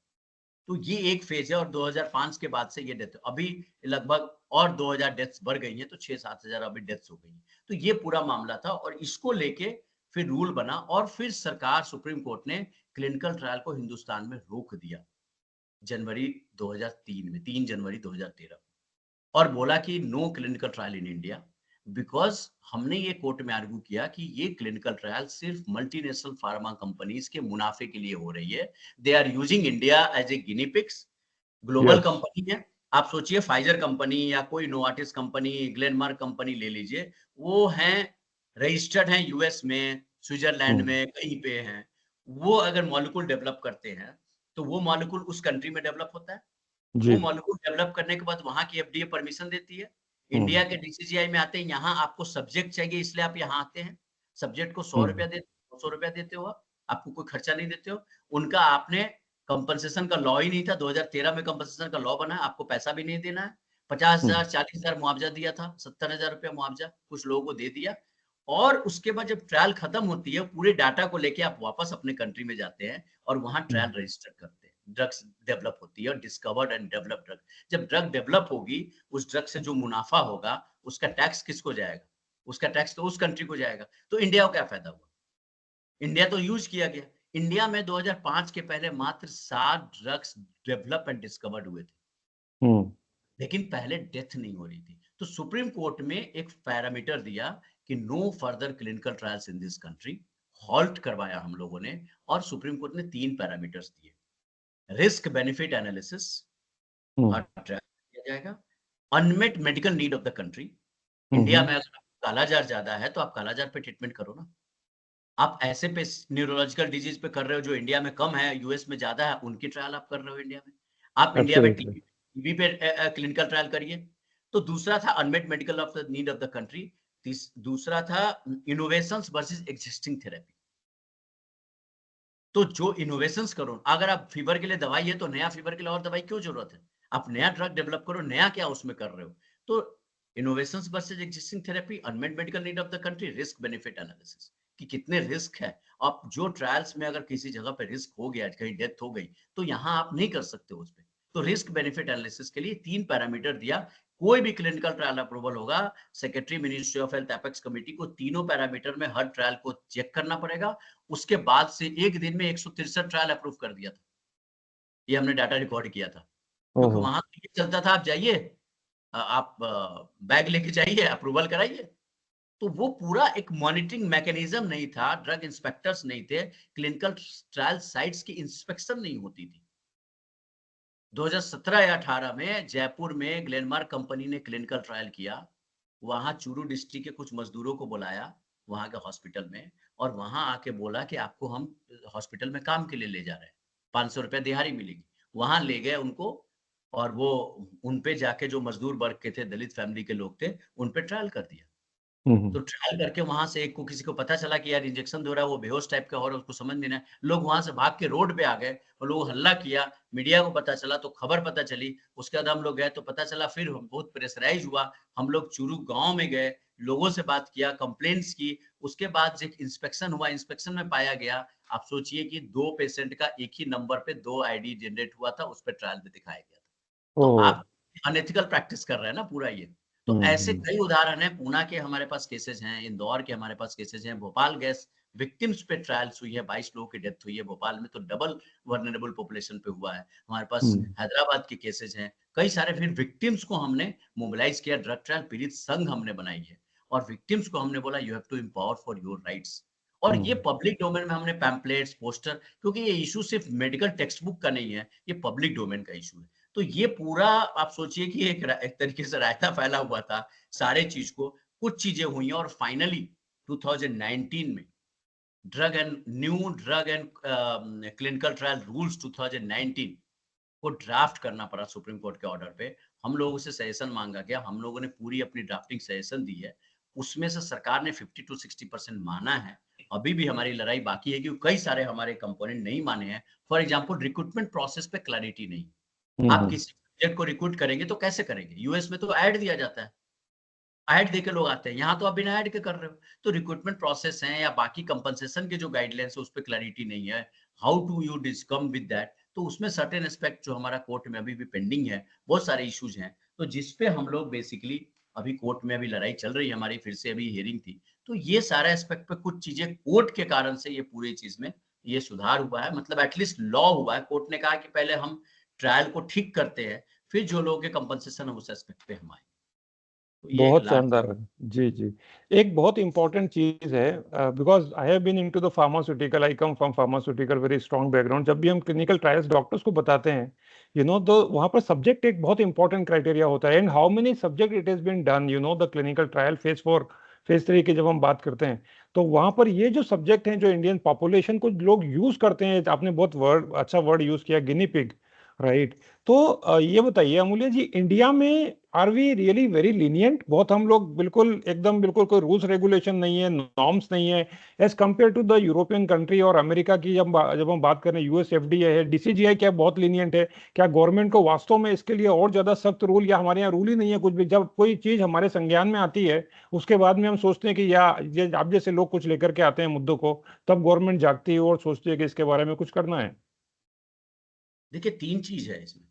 तो ये एक फेज है और 2005 के बाद से ये डेथ अभी लगभग और 2,000 डेथ्स बढ़ गई हैं, तो 6-7,000 अभी डेथ्स हो गई। तो ये पूरा मामला था और इसको लेके फिर रूल बना और फिर सरकार सुप्रीम कोर्ट ने क्लिनिकल ट्रायल को हिंदुस्तान में रोक दिया जनवरी 2003 में, 3 जनवरी 2013 और बोला कि no clinical trial in India. Because हमने ये कोर्ट में आर्ग्यू किया कि ये क्लिनिकल ट्रायल सिर्फ मल्टीनेशनल फार्मा कंपनीज के मुनाफे के लिए हो रही है। They are using India as a guinea pigs. Global company है, आप सोचिए फाइजर कंपनी या कोई नोवार्टिस कंपनी, ग्लेनमार्क कंपनी ले लीजिए, वो हैं रजिस्टर्ड हैं यूएस में, स्विट्जरलैंड में, कहीं पे हैं। वो अगर मॉलिक्यूल डेवलप करते हैं तो वो मॉलिक्यूल उस कंट्री में डेवलप होता है। वो मॉलिक्यूल डेवलप करने के बाद वहां की एफडीए परमिशन देती है। इंडिया के डीसीजीआई में आते हैं, यहाँ आपको सब्जेक्ट चाहिए इसलिए आप यहाँ आते हैं। सब्जेक्ट को 100 रुपया देते, 200 रुपया देते हो, आपको कोई खर्चा नहीं देते हो। उनका आपने कंपनसेशन का लॉ ही नहीं था, 2013 में कंपनसेशन का लॉ बना है, आपको पैसा भी नहीं देना है। 50,000 40,000 मुआवजा दिया था, 70,000 रुपया मुआवजा कुछ लोगों को दे दिया। और उसके बाद जब ट्रायल खत्म होती है पूरे डाटा को लेके आप वापस अपने कंट्री में जाते हैं और वहां ट्रायल रजिस्टर करते हैं। ड्रग्स डेवलप होती है और डिस्कवर्ड एंड डेवलप ड्रग। जब ड्रग डेवलप होगी, उस ड्रग से जो मुनाफा होगा उसका टैक्स किसको जाएगा? उसका टैक्स तो उस कंट्री को जाएगा। तो इंडिया को क्या फायदा हुआ? इंडिया तो यूज किया गया। इंडिया में 2005 के पहले मात्र 7 ड्रग्स डेवलप एंड डिस्कवर्ड हुए थे, लेकिन पहले डेथ नहीं हो रही थी। तो सुप्रीम कोर्ट में एक पैरामीटर दिया कि no further clinical trials in this country. Halt करवाया हम लोगों ने और सुप्रीम कोर्ट ने 3 पैरामीटर्स दिए। रिस्क बेनिफिट एनालिसिस किया जाएगा, unmet medical need of the country. India में अगर कालाजार ज्यादा है तो आप कालाजार पे ट्रीटमेंट करो ना। आप ऐसे पे न्यूरोलॉजिकल डिजीज पे कर रहे हो जो इंडिया में कम है, यूएस में ज्यादा है, उनकी ट्रायल आप कर रहे हो इंडिया में। आप इंडिया में टीबी पे क्लिनिकल ट्रायल करिए। तो दूसरा था unmet medical of the need of the country. दूसरा था इनोवेशंस वर्सेस एग्जिस्टिंग थेरेपी। तो जो इनोवेशंस करो, अगर आप फीवर के लिए दवाई है तो नया फीवर के लिए और दवाई क्यों जरूरत है? आप नया ड्रग डेवलप करो, नया क्या उसमें कर रहे हो? तो innovations versus existing therapy, unmet medical need of the country, risk benefit analysis कि कितने रिस्क है। आप जो ट्रायल्स में अगर किसी जगह पे रिस्क हो गया, कहीं डेथ हो गई, तो यहाँ आप नहीं कर सकते उस पर। तो रिस्क बेनिफिट एनालिसिस के लिए 3 पैरामीटर दिया। कोई भी क्लिनिकल ट्रायल अप्रूवल होगा, secretary ministry of health apex committee को तीनों पैरामीटर में हर ट्रायल को चेक करना पड़ेगा। उसके बाद से एक दिन में 163 ट्रायल अप्रूव कर दिया था। ये हमने डाटा रिकॉर्ड किया था, क्योंकि वहां तो ये चलता था, आप जाइए, आप बैग लेके जाइए, अप्रूवल कराइए। तो वो पूरा एक मॉनिटरिंग मैकेनिज्म नहीं था, ड्रग इंस्पेक्टर्स नहीं थे, क्लिनिकल ट्रायल साइट्स की इंस्पेक्शन नहीं होती थी। 2017 या 18 में जयपुर में ग्लेनमार्क कंपनी ने क्लिनिकल ट्रायल किया। वहां चूरू डिस्ट्रिक्ट के कुछ मजदूरों को बुलाया वहां के हॉस्पिटल में, और वहां आके बोला कि आपको हम हॉस्पिटल में काम के लिए ले जा रहे हैं, 500 रुपया दिहाड़ी मिलेगी। वहां ले गए उनको, और वो उन पे जाके जो मजदूर वर्ग के थे, दलित फैमिली के लोग थे, उन पे ट्रायल कर दिया। तो ट्रायल करके वहां से एक को, किसी को पता चला कि यार इंजेक्शन दे रहा है, वो बेहोश टाइप का हो रहा है, उसको समझ नहीं रहा है। लोग वहां से भाग के रोड पे आ गए और लोग हल्ला किया, मीडिया को पता चला तो खबर पता चली। उसके बाद हम लोग गए तो पता चला, फिर हम बहुत प्रेशराइज हुआ। हम लोग चूरू गांव में गए, लोगों से बात किया, कंप्लेंट्स की। उसके बाद एक इंस्पेक्शन हुआ, इंस्पेक्शन में पाया गया, आप सोचिए कि 2 पेशेंट का एक ही नंबर पे 2 आईडी जनरेट हुआ था, उस पर ट्रायल में दिखाया गया था। तो ओह। आप अनएथिकल प्रैक्टिस कर रहे हैं ना पूरा ये। तो ऐसे कई उदाहरण हैं, पूना के हमारे पास केसेस हैं, इंदौर के हमारे पास केसेस हैं, भोपाल गैस विक्टिम्स पे ट्रायल्स हुई है, 22 लोगों की डेथ हुई है भोपाल में, तो डबल वर्नरेबल पॉपुलेशन पे हुआ है। हमारे पास हैदराबाद के केसेस हैं, कई सारे। फिर विक्टिम्स को हमने मोबिलाइज किया, ड्रग ट्रायल पीड़ित संघ हमने बनाई है, और विक्टिम्स को हमने बोला you have to empower for your rights. और ये पब्लिक डोमेन में हमने पैम्पलेट्स, पोस्टर, क्योंकि ये इशू सिर्फ मेडिकल टेक्स्ट बुक का नहीं है, ये पब्लिक डोमेन का इशू है। तो ये पूरा आप सोचिए कि एक तरीके से रायता फैला हुआ था सारे चीज को। कुछ चीजें हुई और फाइनली 2019 में drug and clinical trial rules 2019 को ड्राफ्ट करना पड़ा सुप्रीम कोर्ट के ऑर्डर पे। हम लोगों से सजेशन मांगा गया, हम लोगों ने पूरी अपनी ड्राफ्टिंग सजेशन दी है। उसमें से सरकार ने 50 to 60% माना है। अभी भी हमारी लड़ाई बाकी है, क्योंकि कई सारे हमारे कंपोनेंट नहीं माने हैं। फॉर एग्जाम्पल, रिक्रूटमेंट प्रोसेस पे क्लैरिटी नहीं। आप किसी सब्जेक्ट को रिक्रूट करेंगे तो कैसे करेंगे? यूएस में तो ऐड दिया जाता है, ऐड देके लोग आते हैं। यहाँ तो आप बिना ऐड के कर रहे हो। तो रिक्रूटमेंट प्रोसेस है या बाकी कंपनसेशन के जो गाइडलाइंस है, उस पर क्लैरिटी नहीं है। How to you discom with that? तो उसमें सर्टेन एस्पेक्ट जो हमारा कोर्ट में अभी भी पेंडिंग है, बहुत सारे इश्यूज हैं। तो जिसपे हम लोग बेसिकली अभी कोर्ट में अभी लड़ाई चल रही है हमारी, फिर से अभी हियरिंग थी। तो ये सारा एस्पेक्ट पे कुछ चीजें कोर्ट के कारण से ये पूरी चीज में ये सुधार हुआ है, मतलब एटलीस्ट लॉ हुआ है। कोर्ट ने कहा कि पहले हम ट्रायल को ठीक करते हैं, फिर जो लोग के कंपनसेशन है उस एस्पेक्ट पे हम आए। तो ये एक बहुत लार्ज शानदार है। जी जी। एक बहुत इंपॉर्टेंट चीज है, because I have been into the pharmaceutical, I come from pharmaceutical, very strong background. जब भी हम क्लिनिकल ट्रायल्स डॉक्टर्स को बताते हैं, तो वहां पर सब्जेक्ट एक बहुत इंपॉर्टेंट क्राइटेरिया होता है। And how many subject it has been done, the clinical trial phase 4 phase 3 की जब हम बात करते हैं, तो वहां पर ये जो सब्जेक्ट हैं जो इंडियन पॉपुलेशन को लोग यूज करते हैं, आपने बहुत अच्छा वर्ड यूज किया, गिनी पिग, राइट। तो ये बताइए अमूल्य जी, इंडिया में are we really very lenient? बहुत हम लोग बिल्कुल एकदम बिल्कुल कोई रूल्स रेगुलेशन नहीं है, नॉर्म्स नहीं है, as compare to the European country और अमेरिका की जब हम बात करें, यूएस एफडीए है, डीसीजीआई, क्या बहुत लीनियंट है? क्या गवर्नमेंट को वास्तव में इसके लिए और ज्यादा सख्त रूल, या हमारे यहाँ रूल ही नहीं है कुछ भी? जब कोई चीज हमारे संज्ञान में आती है, उसके बाद में हम सोचते हैं कि या ये आप जैसे लोग कुछ लेकर के आते हैं मुद्दों को, तब गवर्नमेंट जागती है और सोचती है कि इसके बारे में कुछ करना है। देखिए, 3 चीज है इसमें।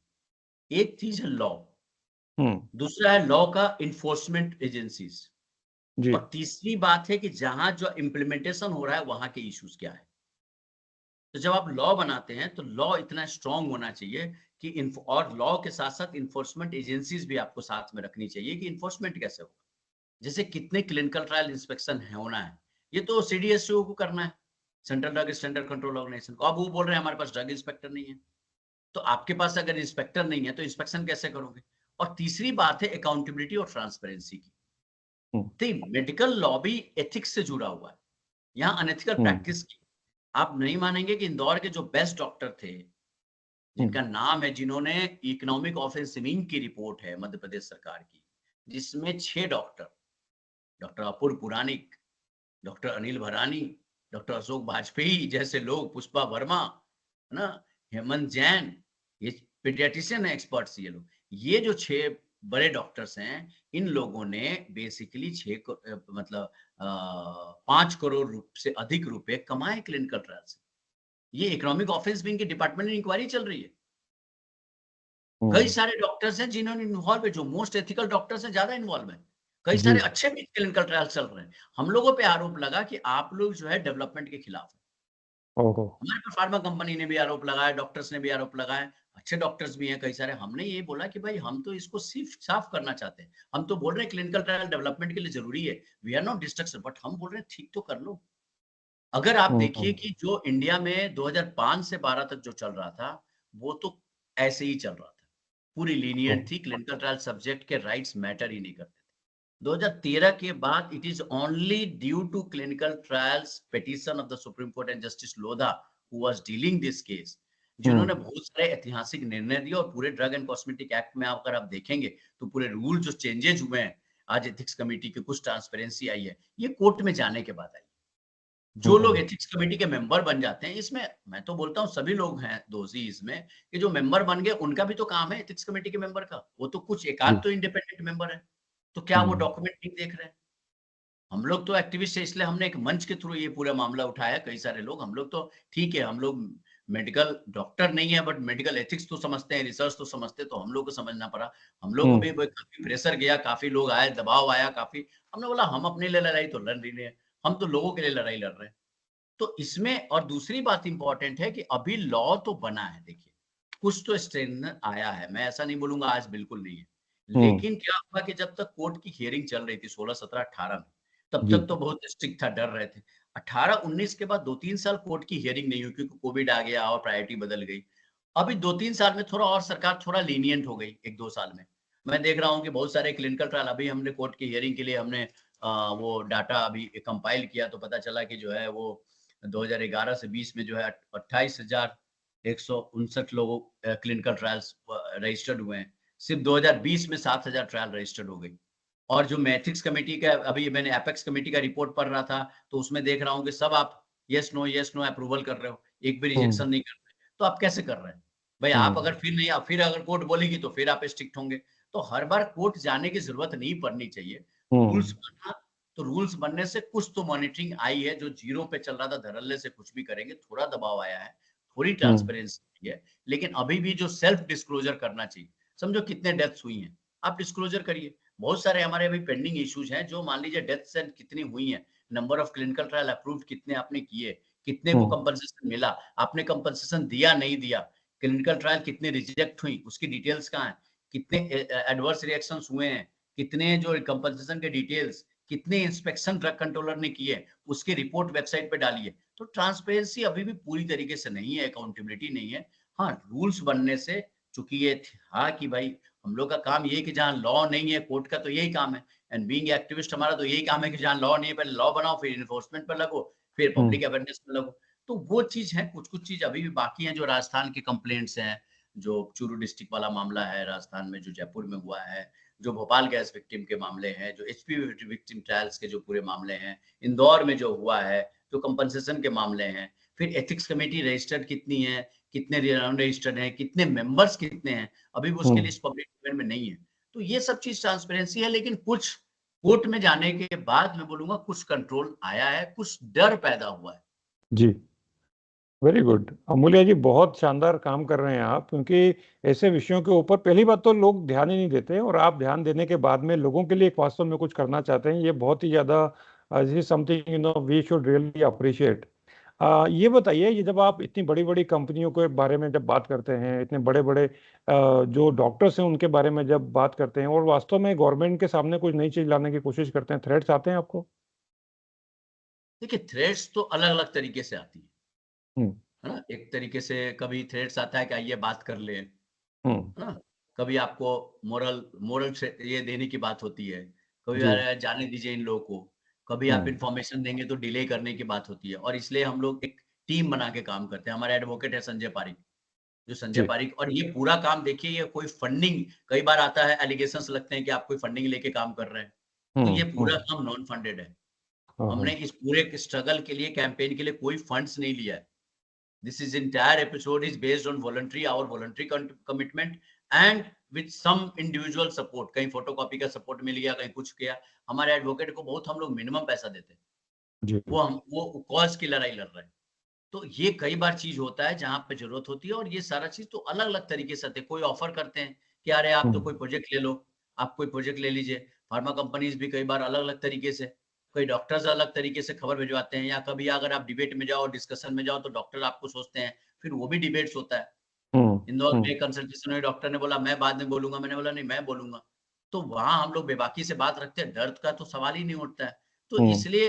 एक चीज है लॉ, हम्म। दूसरा है लॉ का इन्फोर्समेंट एजेंसीज, जी। और तीसरी बात है कि जहां जो इम्प्लीमेंटेशन हो रहा है वहां के इश्यूज क्या है। तो जब आप लॉ बनाते हैं तो लॉ इतना स्ट्रांग होना चाहिए कि और लॉ के साथ साथ इन्फोर्समेंट एजेंसीज भी आपको साथ में रखनी चाहिए कि इन्फोर्समेंट कैसे होगा। जैसे कितने क्लिनिकल ट्रायल इंस्पेक्शन होना है, ये तो सीडीएसओ को करना है, central drug standard control organisation को। अब वो बोल रहे हैं हमारे पास ड्रग इंस्पेक्टर नहीं है। तो आपके पास अगर इंस्पेक्टर नहीं है तो इंस्पेक्शन कैसे करोगे? और तीसरी बात है अकाउंटेबिलिटी और ट्रांसपेरेंसी की। तो मेडिकल लॉ भी एथिक्स से जुड़ा हुआ है, यहाँ अनएथिकल प्रैक्टिस की। आप नहीं मानेंगे कि इंदौर के जो बेस्ट डॉक्टर थे, जिनका नाम है, जिन्होंने इकोनॉमिक ऑफेंस सिविंग की रिपोर्ट है मध्य प्रदेश सरकार की, जिसमें 6 डॉक्टर, डॉक्टर अपूर्व पुराणिक, डॉक्टर अनिल भरानी, डॉक्टर अशोक वाजपेयी जैसे लोग, पुष्पा वर्मा, है ना, हेमंत जैन, ये पीडियाट्रिशियन है, एक्सपर्ट्स ये लोग। ये जो 6 बड़े डॉक्टर्स हैं, इन लोगों ने बेसिकली 5 करोड़ से अधिक रुपए कमाए क्लिनिकल ट्रायल से। ये इकोनॉमिक ऑफेंस विंग की डिपार्टमेंट में इंक्वायरी चल रही है। कई सारे डॉक्टर्स हैं जिन्होंने इन्वॉल्व है, जो मोस्ट एथिकल डॉक्टर्स हैं ज्यादा इन्वॉल्व है। कई सारे अच्छे भी क्लिनिकल ट्रायल चल रहे हैं। हम लोगों पे आरोप लगा कि आप लोग जो है डेवलपमेंट के खिलाफ है। ओहो। हमारे पर फार्मा कंपनी ने भी आरोप लगाया, डॉक्टर्स ने भी आरोप लगाया, अच्छे डॉक्टर्स भी हैं कई सारे। हमने ये बोला कि भाई हम तो इसको सिर्फ साफ करना चाहते हैं। हम तो बोल रहे हैं क्लिनिकल ट्रायल डेवलपमेंट के लिए ज़रूरी है। We are not destruction, but हम बोल रहे हैं ठीक तो कर लो। अगर आप देखिए हम्म। कि जो इंडिया में 2005 से 12 तक जो चल रहा था, वो तो ऐसे ही चल रहा था। पूरी लीनिएंट थी, क्लिनिकल ट्रायल सब्जेक्ट के राइट्स मैटर ही नहीं करते थे। 2013 के बाद it is only due to clinical trials petition of the Supreme Court and Justice Lodha who was dealing this case, जिन्होंने हम्म। बहुत सारे ऐतिहासिक निर्णय दिए और पूरे ड्रग एंड कॉस्मेटिक एक्ट में अगर आप देखेंगे तो पूरे रूल जो चेंजेस हुए हैं, आज एथिक्स कमेटी की कुछ ट्रांसपेरेंसी आई है, ये कोर्ट में जाने के बाद आई। जो लोग हम्म। एथिक्स कमेटी के मेंबर बन जाते हैं, इसमें मैं तो बोलता हूँ सभी लोग हैं दोषी इसमें, कि जो मेंबर बन गए उनका भी तो काम है एथिक्स कमेटी के मेंबर का। वो तो कुछ जी। एकाध तो इंडिपेंडेंट मेंबर है, तो क्या वो हम्म। डॉक्यूमेंट नहीं देख रहे हैं? हम लोग तो एक्टिविस्ट है, इसलिए हमने एक मंच के थ्रू ये पूरा मामला उठाया। कई सारे लोग, हम लोग तो ठीक है, हम लोग मेडिकल डॉक्टर नहीं है, बट मेडिकल एथिक्स तो समझते हैं, रिसर्च तो समझते हैं, तो हम लोग को समझना पड़ा। हम लोग को हम्म। भी काफी प्रेशर गया, काफी लोग आए, दबाव आया काफी। हमने बोला हम अपने लिए लड़ाई तो लड़ नहीं रहे हैं, हम तो लोगों के लिए लड़ाई लड़ रहे हैं। तो इसमें और दूसरी बात इंपॉर्टेंट है कि अभी लॉ तो बना है, देखिए कुछ तो स्ट्रेंथ आया है, मैं ऐसा नहीं बोलूंगा आज बिल्कुल नहीं है। हम्म। लेकिन क्या हुआ कि जब तक कोर्ट की हियरिंग चल रही थी 16, 17, 18 में, तब जी। तक तो बहुत स्ट्रिक्ट था, डर रहे थे। 18, 19 के बाद 2-3 साल कोर्ट की हियरिंग नहीं हुई क्योंकि कोविड आ गया और प्रायोरिटी बदल गई। अभी 2-3 साल में थोड़ा और सरकार थोड़ा लीनिएंट हो गई 1-2 साल में। मैं देख रहा हूँ कि बहुत सारे क्लिनिकल ट्रायल अभी हमने कोर्ट की हियरिंग के लिए हमने वो डाटा अभी कंपाइल किया तो पता चला कि जो है वो 2011 से 20 में जो है 28,159 लोगों क्लिनिकल ट्रायल्स रजिस्टर्ड हुए हैं। सिर्फ 2020 में 7,000 ट्रायल रजिस्टर्ड हो गई। और जो मैं एथिक्स कमेटी का अभी मैंने एपेक्स कमेटी का रिपोर्ट पढ़ रहा था, तो उसमें देख रहा हूँ कि सब आप यस नो अप्रूवल कर रहे हो, एक भी हम्म। रिजेक्शन नहीं कर रहे। तो आप कैसे कर रहे हैं? भाई आप हम्म। अगर फिर नहीं, फिर अगर कोर्ट बोलेगी तो फिर आप स्ट्रिक्ट होंगे। तो हर बार कोर्ट जाने की जरूरत नहीं पड़नी चाहिए। रूल्स हम्म। बना, तो रूल्स बनने से कुछ तो मॉनिटरिंग आई है, जो जीरो पे चल रहा था धड़ल्ले से कुछ भी करेंगे, थोड़ा दबाव आया है, थोड़ी हम्म। ट्रांसपेरेंसी है। लेकिन अभी भी जो सेल्फ डिस्क्लोजर करना चाहिए, समझो कितने डेथ्स हुई हैं, आप डिस्क्लोजर करिए। बहुत सारे हमारे अभी पेंडिंग इश्यूज हैं, जो मान लीजिए डेथ्स एंड कितनी हुई हैं, number of clinical trial approved कितने आपने किए, कितने को हम्म। कंपनसेशन मिला, आपने कंपनसेशन दिया नहीं दिया, क्लिनिकल ट्रायल कितने रिजेक्ट हुई, उसकी डिटेल्स कहाँ है, कितने एडवर्स रिएक्शंस हुए हैं, कितने जो कंपनसेशन के डिटेल्स, कितने इंस्पेक्शन ड्रग कंट्रोलर ने किए, उसकी रिपोर्ट वेबसाइट पे डालिए। तो ट्रांसपेरेंसी अभी भी पूरी तरीके से नहीं है, अकाउंटेबिलिटी नहीं है। हाँ, रूल्स बनने से, चूंकि ये था कि भाई हम लोग का काम ये है कि जहाँ लॉ नहीं है, कोर्ट का तो यही काम है, एंड बीइंग एक्टिविस्ट हमारा तो यही काम है कि जहाँ लॉ नहीं है पहले लॉ बनाओ, फिर इन्फोर्समेंट पर लगो, फिर हम्म। पब्लिक अवेयरनेस में लगो। तो वो चीज है, कुछ कुछ चीज अभी भी बाकी है। जो राजस्थान के कंप्लेंट्स हैं, जो चूरू डिस्ट्रिक्ट वाला मामला है राजस्थान में, जो जयपुर में हुआ है, जो भोपाल गैस विक्टिम के मामले हैं, जो एचपीवी विक्टिम ट्रायल्स के जो पूरे मामले हैं, इंदौर में जो हुआ है, जो कंपनसेशन के मामले हैं, फिर एथिक्स कमेटी रजिस्टर्ड कितनी है, कितने रजिस्टर्ड हैं, कितने मेंबर्स कितने हैं, अभी भी उसके हम्म। लिस्ट पब्लिक डोमेन में नहीं है। तो ये सब चीज ट्रांसपेरेंसी है, लेकिन कुछ कोर्ट में जाने के बाद मैं बोलूंगा कुछ कंट्रोल आया है, कुछ डर पैदा हुआ है। जी। वेरी गुड अमूल्य जी, बहुत शानदार काम कर रहे हैं आप, क्योंकि ऐसे विषयों के ऊपर पहली बात तो लोग ध्यान ही नहीं देते और आप ध्यान देने के बाद में लोगों के लिए एक वास्तव में कुछ करना चाहते हैं, ये बहुत ही ज्यादा this is something we should really appreciate. ये बताइए, ये जब आप इतनी बड़ी बड़ी कंपनियों के बारे में जब बात करते हैं, इतने बड़े बड़े जो डॉक्टर्स हैं उनके बारे में जब बात करते हैं और वास्तव में गवर्नमेंट के सामने कुछ नई चीज लाने की कोशिश करते हैं, थ्रेट्स आते हैं आपको? देखिए, थ्रेट्स तो अलग अलग तरीके से आती हम्म। है ना। एक तरीके से कभी थ्रेट्स आता है कि आइए बात कर ले, हम्म। है ना। कभी आपको मोरल मोरल से ये देने की बात होती है, कभी जी। अरे जाने दीजिए इन लोगों को, कभी आप हम्म। इंफॉर्मेशन देंगे तो डिले करने की बात होती है। और इसलिए हम लोग एक टीम बना के काम करते हैं। हमारे एडवोकेट है संजय पारिक, जो संजय जी। पारिक, और ये पूरा काम देखिए, ये कोई फंडिंग, कई बार आता है एलिगेशंस लगते हैं कि आप कोई फंडिंग लेके काम कर रहे हैं, तो हम्म। ये पूरा हम्म। काम नॉन फंडेड है। हाँ हमने हाँ। इस पूरे स्ट्रगल के लिए, कैंपेन के लिए कोई फंड्स नहीं लिया है। This is entire episode is based on our voluntary commitment and with some individual support। कहीं फोटोकॉपी का सपोर्ट मिल गया, कहीं कुछ किया। हमारे एडवोकेट को बहुत हम लोग मिनिमम पैसा देते हैं, जी। वो कॉज की लड़ाई लड़ रहे हैं। तो ये कई बार चीज होता है जहां पे जरूरत होती है, और ये सारा चीज तो अलग अलग तरीके से आते हैं। कोई ऑफर करते हैं कि अरे आप तो हम्म। कोई प्रोजेक्ट ले लो, आप कोई प्रोजेक्ट ले लीजिए। फार्मा कंपनीज भी कई बार अलग अलग तरीके से कई डॉक्टर्स अलग तरीके से खबर भिजवाते हैं, या कभी अगर आप डिबेट में जाओ, डिस्कशन में जाओ तो डॉक्टर आपको सोचते हैं, फिर वो भी डिबेट्स होता है। इंदौर में कंसल्टेशन हुई, डॉक्टर ने बोला मैं बाद में बोलूंगा, मैंने बोला नहीं मैं बोलूंगा। तो वहां हम लोग बेबाकी से बात रखते हैं, दर्द का तो सवाल ही नहीं उठता है। तो इसलिए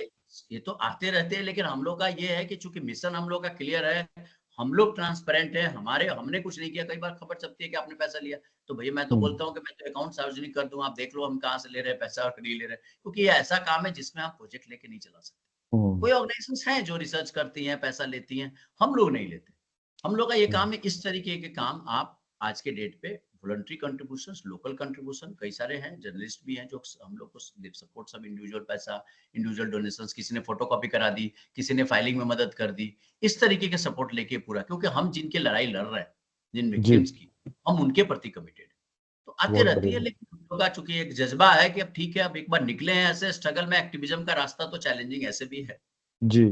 ये तो आते रहते हैं, लेकिन हम लोग का ये है कि चूंकि मिशन हम लोग का क्लियर है, हम लोग ट्रांसपेरेंट है, हमने कुछ नहीं किया। कई बार खबर छपती है कि आपने पैसा लिया, तो भैया मैं तो बोलता हूँ कि मैं तो अकाउंट सार्वजनिक कर दूं, आप देख लो हम कहाँ से ले रहे हैं पैसा और नहीं ले रहे हैं, क्योंकि ये ऐसा काम है जिसमें आप प्रोजेक्ट लेके नहीं चला सकते। कोई ऑर्गेनाइजेशंस हैं जो रिसर्च करती हैं, पैसा लेती हैं, हम लोग नहीं लेते। हम लोग का ये काम है, इस तरीके के काम आप आज के डेट पे वॉलंटरी कंट्रीब्यूशंस, लोकल कंट्रीब्यूशन कई सारे हैं, जर्नलिस्ट भी हैं जो हम लोग को सपोर्ट, सब इंडिविजुअल पैसा, इंडिविजुअल डोनेशंस, किसी ने फोटोकॉपी करा दी, किसी ने फाइलिंग में मदद कर दी, इस तरीके के सपोर्ट लेके पूरा, क्योंकि हम जिनके लड़ाई लड़ रहे हैं, जिन जी, विक्टिम्स की, हम उनके प्रति कमिटेड है। तो आते बहुत रहती है, बढ़िया। लेकिन हम लोग का चूंकि एक जज्बा है कि अब ठीक है, अब एक बार निकले हैं ऐसे स्ट्रगल में, एक्टिविज्म का रास्ता तो चैलेंजिंग ऐसे भी है। जी,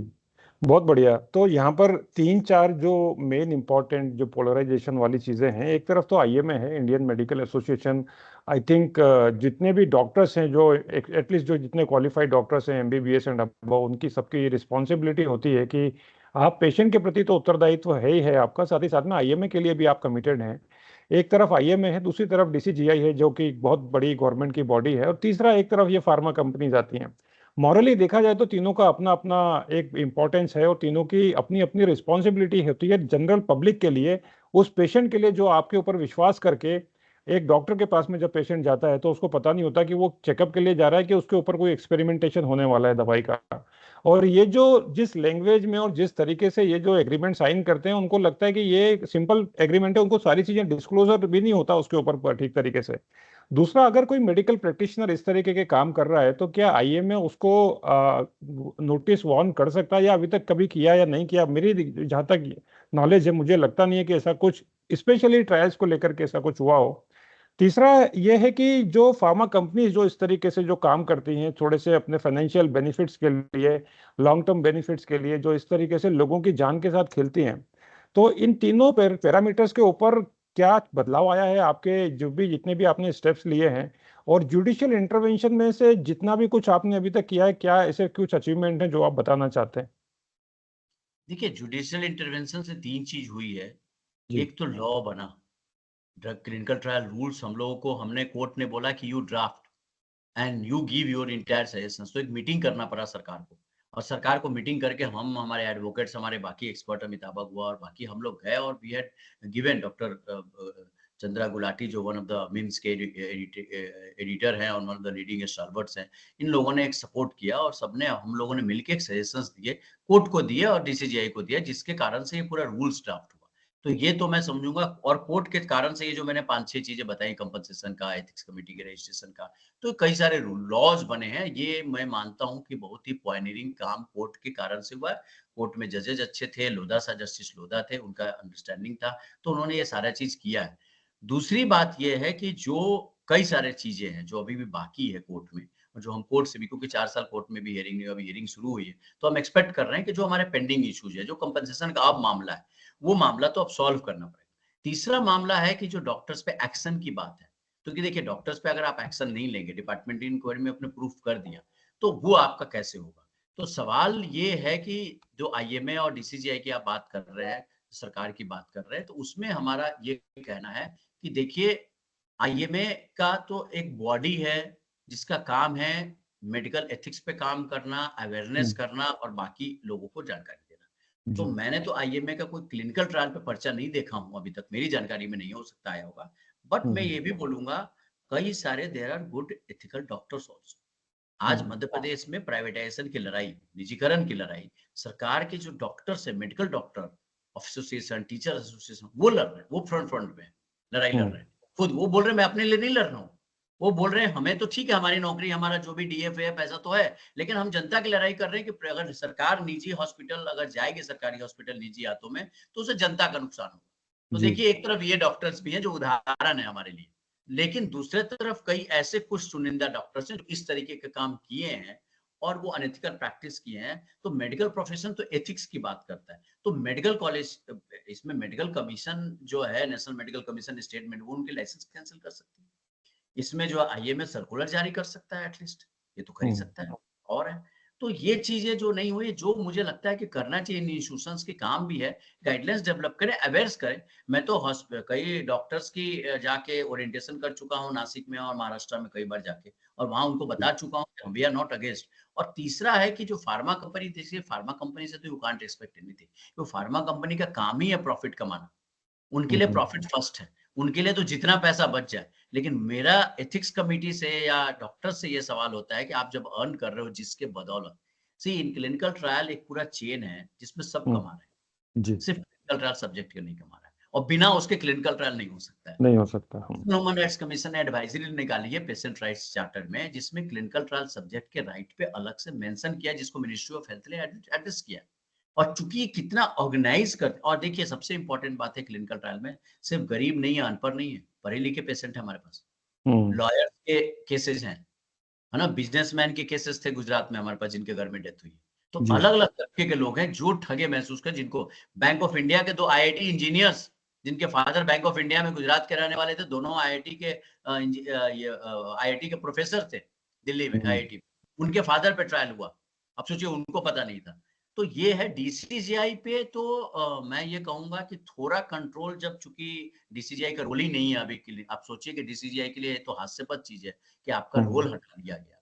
बहुत बढ़िया। तो यहाँ पर 3-4 जो मेन इंपॉर्टेंट जो पोलराइजेशन वाली चीज़ें हैं, एक तरफ तो आईएमए है, Indian medical association. I think जितने भी डॉक्टर्स हैं, जो एटलीस्ट जो जितने क्वालिफाइड डॉक्टर्स हैं एमबीबीएस एंड अबव, उनकी सबकी रिस्पॉन्सिबिलिटी होती है कि आप पेशेंट के प्रति तो उत्तरदायित्व है ही है आपका, साथ ही साथ में आईएमए के लिए भी आप कमिटेड हैं। एक तरफ आईएमए है, दूसरी तरफ डीसीजीआई है जो कि बहुत बड़ी गवर्नमेंट की बॉडी है, और तीसरा एक तरफ ये फार्मा कंपनीज आती हैं। मॉरली देखा जाए तो तीनों का अपना अपना एक इम्पोर्टेंस है, और तीनों की अपनी अपनी रिस्पॉन्सिबिलिटी होती है जनरल पब्लिक के लिए, उस पेशेंट के लिए जो आपके ऊपर विश्वास करके एक डॉक्टर के पास में जब पेशेंट जाता है तो उसको पता नहीं होता कि वो चेकअप के लिए जा रहा है कि उसके ऊपर कोई एक्सपेरिमेंटेशन होने वाला है दवाई का। और ये जो जिस लैंग्वेज में और जिस तरीके से ये जो एग्रीमेंट साइन करते हैं, उनको लगता है कि ये सिंपल एग्रीमेंट है, उनको सारी चीजें डिस्क्लोजर भी नहीं होता उसके ऊपर ठीक तरीके से। दूसरा, अगर कोई मेडिकल प्रैक्टिशनर इस तरीके के काम कर रहा है तो क्या आईएमए उसको नोटिस वार्न कर सकता है, या अभी तक कभी किया या नहीं किया? मेरी जहाँ तक नॉलेज है, मुझे लगता नहीं है कि ऐसा कुछ स्पेशली ट्रायल्स को लेकर के ऐसा कुछ हुआ हो। तीसरा यह है कि जो फार्मा कंपनीज जो इस तरीके से जो काम करती हैं, थोड़े से अपने फाइनेंशियल बेनिफिट्स के लिए, लॉन्ग टर्म बेनिफिट्स के लिए, जो इस तरीके से लोगों की जान के साथ खेलती हैं, तो इन तीनों पैरामीटर्स के ऊपर क्या बदलाव आया है आपके जो भी जितने भी आपने स्टेप्स लिए हैं? और जुडिशियल इंटरवेंशन में से जितना भी कुछ आपने अभी तक किया है, क्या ऐसे कुछ अचीवमेंट हैं जो आप बताना चाहते हैं? देखिए, जुडिशियल इंटरवेंशन से 3 चीज हुई है। जी। एक तो लॉ बना, ड्रग क्लिनिकल ट्रायल रूल्स हम लोगों को, हमने कोर्ट ने बोला कि you draft and you give your entire suggestions. तो एक मीटिंग करना पड़ा सरकार को, और सरकार को मीटिंग करके हम, हमारे एडवोकेट्स, हमारे बाकी एक्सपर्ट, अमिताभ हुआ और बाकी हम लोग गए, और we had given doctor Chandra Gulati जो वन ऑफ द मिम्स के एडिटर हैं और one of the leading stalwarts हैं, इन लोगों ने एक सपोर्ट किया, और सबने, हम लोगों ने मिलकर एक सजेशंस दिए, कोर्ट को दिए और डीसीजीआई को दिया, जिसके कारण से ये पूरा रूल्स ड्राफ्ट हुआ। तो ये तो मैं समझूंगा, और कोर्ट के कारण से ये जो मैंने 5-6 चीजें बताई, कंपनसेशन का, एथिक्स कमेटी के रजिस्ट्रेशन का, तो कई सारे लॉज बने हैं। ये मैं मानता हूं कि बहुत ही पॉइनियरिंग काम कोर्ट के कारण से हुआ है। कोर्ट में जजेज अच्छे थे, लोधा सा जस्टिस लोधा थे, उनका अंडरस्टैंडिंग था, तो उन्होंने ये सारा चीज किया है। दूसरी बात ये है कि जो कई सारे चीजें हैं जो अभी भी बाकी है कोर्ट में, और जो हम कोर्ट से भी, क्योंकि 4 साल कोर्ट में भी हियरिंग नहीं हुई, अभी हियरिंग शुरू हुई है, तो हम एक्सपेक्ट कर रहे हैं कि जो हमारे पेंडिंग इश्यूज है, जो कंपनसेशन का अब मामला है, वो मामला तो अब सॉल्व करना पड़ेगा। तीसरा मामला है कि जो डॉक्टर्स पे एक्शन की बात है, क्योंकि देखिए डॉक्टर्स पे अगर आप एक्शन नहीं लेंगे, डिपार्टमेंट इंक्वायरी में अपने प्रूफ कर दिया, तो वो आपका कैसे होगा? तो सवाल ये है कि जो आईएमए और डीसीजीआई की आप बात कर रहे हैं, सरकार की बात कर रहे हैं, तो उसमें हमारा ये कहना है कि देखिए, आईएमए का तो एक बॉडी है जिसका काम है मेडिकल एथिक्स पे काम करना, अवेयरनेस करना और बाकी लोगों को जानकारी देना। तो जी। मैंने तो आईएमए का कोई क्लिनिकल ट्रायल पे पर्चा नहीं देखा हूँ अभी तक, मेरी जानकारी में नहीं, हो सकता आया होगा। बट मैं ये भी बोलूंगा, कई सारे there are good ethical doctors also. आज मध्य प्रदेश में प्राइवेटाइजेशन की लड़ाई, निजीकरण की लड़ाई, सरकार के जो डॉक्टर्स है, medical doctor association, teacher association, वो लड़ रहे हैं, वो फ्रंट में लड़ाई लड़ रहे हैं। खुद वो बोल रहे हैं मैं अपने लिए नहीं लड़ रहा हूँ, वो बोल रहे हैं हमें तो ठीक है, हमारी नौकरी, हमारा जो भी डीएफ है, पैसा तो है, लेकिन हम जनता की लड़ाई कर रहे हैं कि अगर सरकार निजी हॉस्पिटल अगर जाएगी, सरकारी हॉस्पिटल निजी हाथों में, तो उसे जनता का नुकसान होगा। तो जी। देखिए, एक तरफ ये डॉक्टर्स भी हैं जो उदाहरण है हमारे लिए, लेकिन दूसरे तरफ कई ऐसे कुछ चुनिंदा डॉक्टर्स हैं जो इस तरीके के काम किए हैं और वो अनएथिकल प्रैक्टिस किए हैं। तो मेडिकल प्रोफेशन तो एथिक्स की बात करता है, तो मेडिकल कॉलेज, इसमें मेडिकल कमीशन जो है, नेशनल मेडिकल कमीशन स्टेट में, वो उनके लाइसेंस कैंसिल कर सकती है। इसमें जो आईएमए सर्कुलर जारी कर सकता है, एटलीस्ट ये तो कर ही सकता है। और है तो ये चीजें जो नहीं हुई, जो मुझे लगता है कि करना चाहिए, इंस्टीट्यूशंस के काम भी है, गाइडलाइंस डेवलप करें, अवेयर्स करें। मैं तो कई डॉक्टर्स की जाके ओरिएंटेशन कर चुका हूँ नासिक में और महाराष्ट्र में कई बार जाके, और वहां उनको बता चुका हूँ कि वी आर नॉट अगेंस्ट। और तीसरा है कि जो फार्मा कंपनी, देखिए फार्मा कंपनी से तो यू कांट एक्सपेक्ट एनीथिंग, तो फार्मा कंपनी का काम ही है प्रॉफिट कमाना, उनके लिए प्रॉफिट फर्स्ट है, उनके लिए तो जितना पैसा बच जाए। लेकिन मेरा एथिक्स कमिटी से या डॉक्टर से ये सवाल होता है कि आप जब अर्न कर रहे हो जिसके बदौलत, सी इन क्लिनिकल ट्रायल एक पूरा चेन है जिसमें सब कमा रहे हैं, जी, सिर्फ क्लिनिकल ट्रायल सब्जेक्ट के नहीं कमा रहा है, और बिना उसके क्लिनिकल ट्रायल नहीं हो सकता है। नहीं हो सकता। ह्यूमन राइट्स कमीशन ने एडवाइजरी निकाली है पेशेंट राइट्स चार्टर में, जिसमें क्लिनिकल ट्रायल सब्जेक्ट के राइट पे अलग से मेंशन किया, जिसको मिनिस्ट्री ऑफ हेल्थ ने एड्रेस किया। और चूंकि ये कितना ऑर्गेनाइज कर, और देखिए सबसे इंपॉर्टेंट बात है क्लिनिकल ट्रायल में, सिर्फ गरीब नहीं है, अनपढ़ नहीं है, पढ़े लिखे पेशेंट है हमारे पास, लॉयर्स के केसेस हैं, है ना, बिजनेसमैन के केसेस थे गुजरात में हमारे पास जिनके घर में डेथ हुई। तो जी। अलग अलग तबके के लोग हैं जो ठगे महसूस कर, जिनको बैंक ऑफ इंडिया के 2 आईआईटी इंजीनियर्स, जिनके फादर बैंक ऑफ इंडिया में गुजरात के रहने वाले थे, दोनों आईआईटी के आईआईटी के प्रोफेसर थे दिल्ली में आईआईटी में, उनके फादर पे ट्रायल हुआ। अब सोचिए उनको पता नहीं था। तो ये है डीसीजीआई पे, तो मैं ये कहूंगा कि थोड़ा कंट्रोल, जब चूंकि डीसीजीआई का रोल ही नहीं है अभी के लिए, आप सोचिए कि डीसीजीआई के लिए तो हास्यास्पद चीज है कि आपका रोल हटा दिया गया,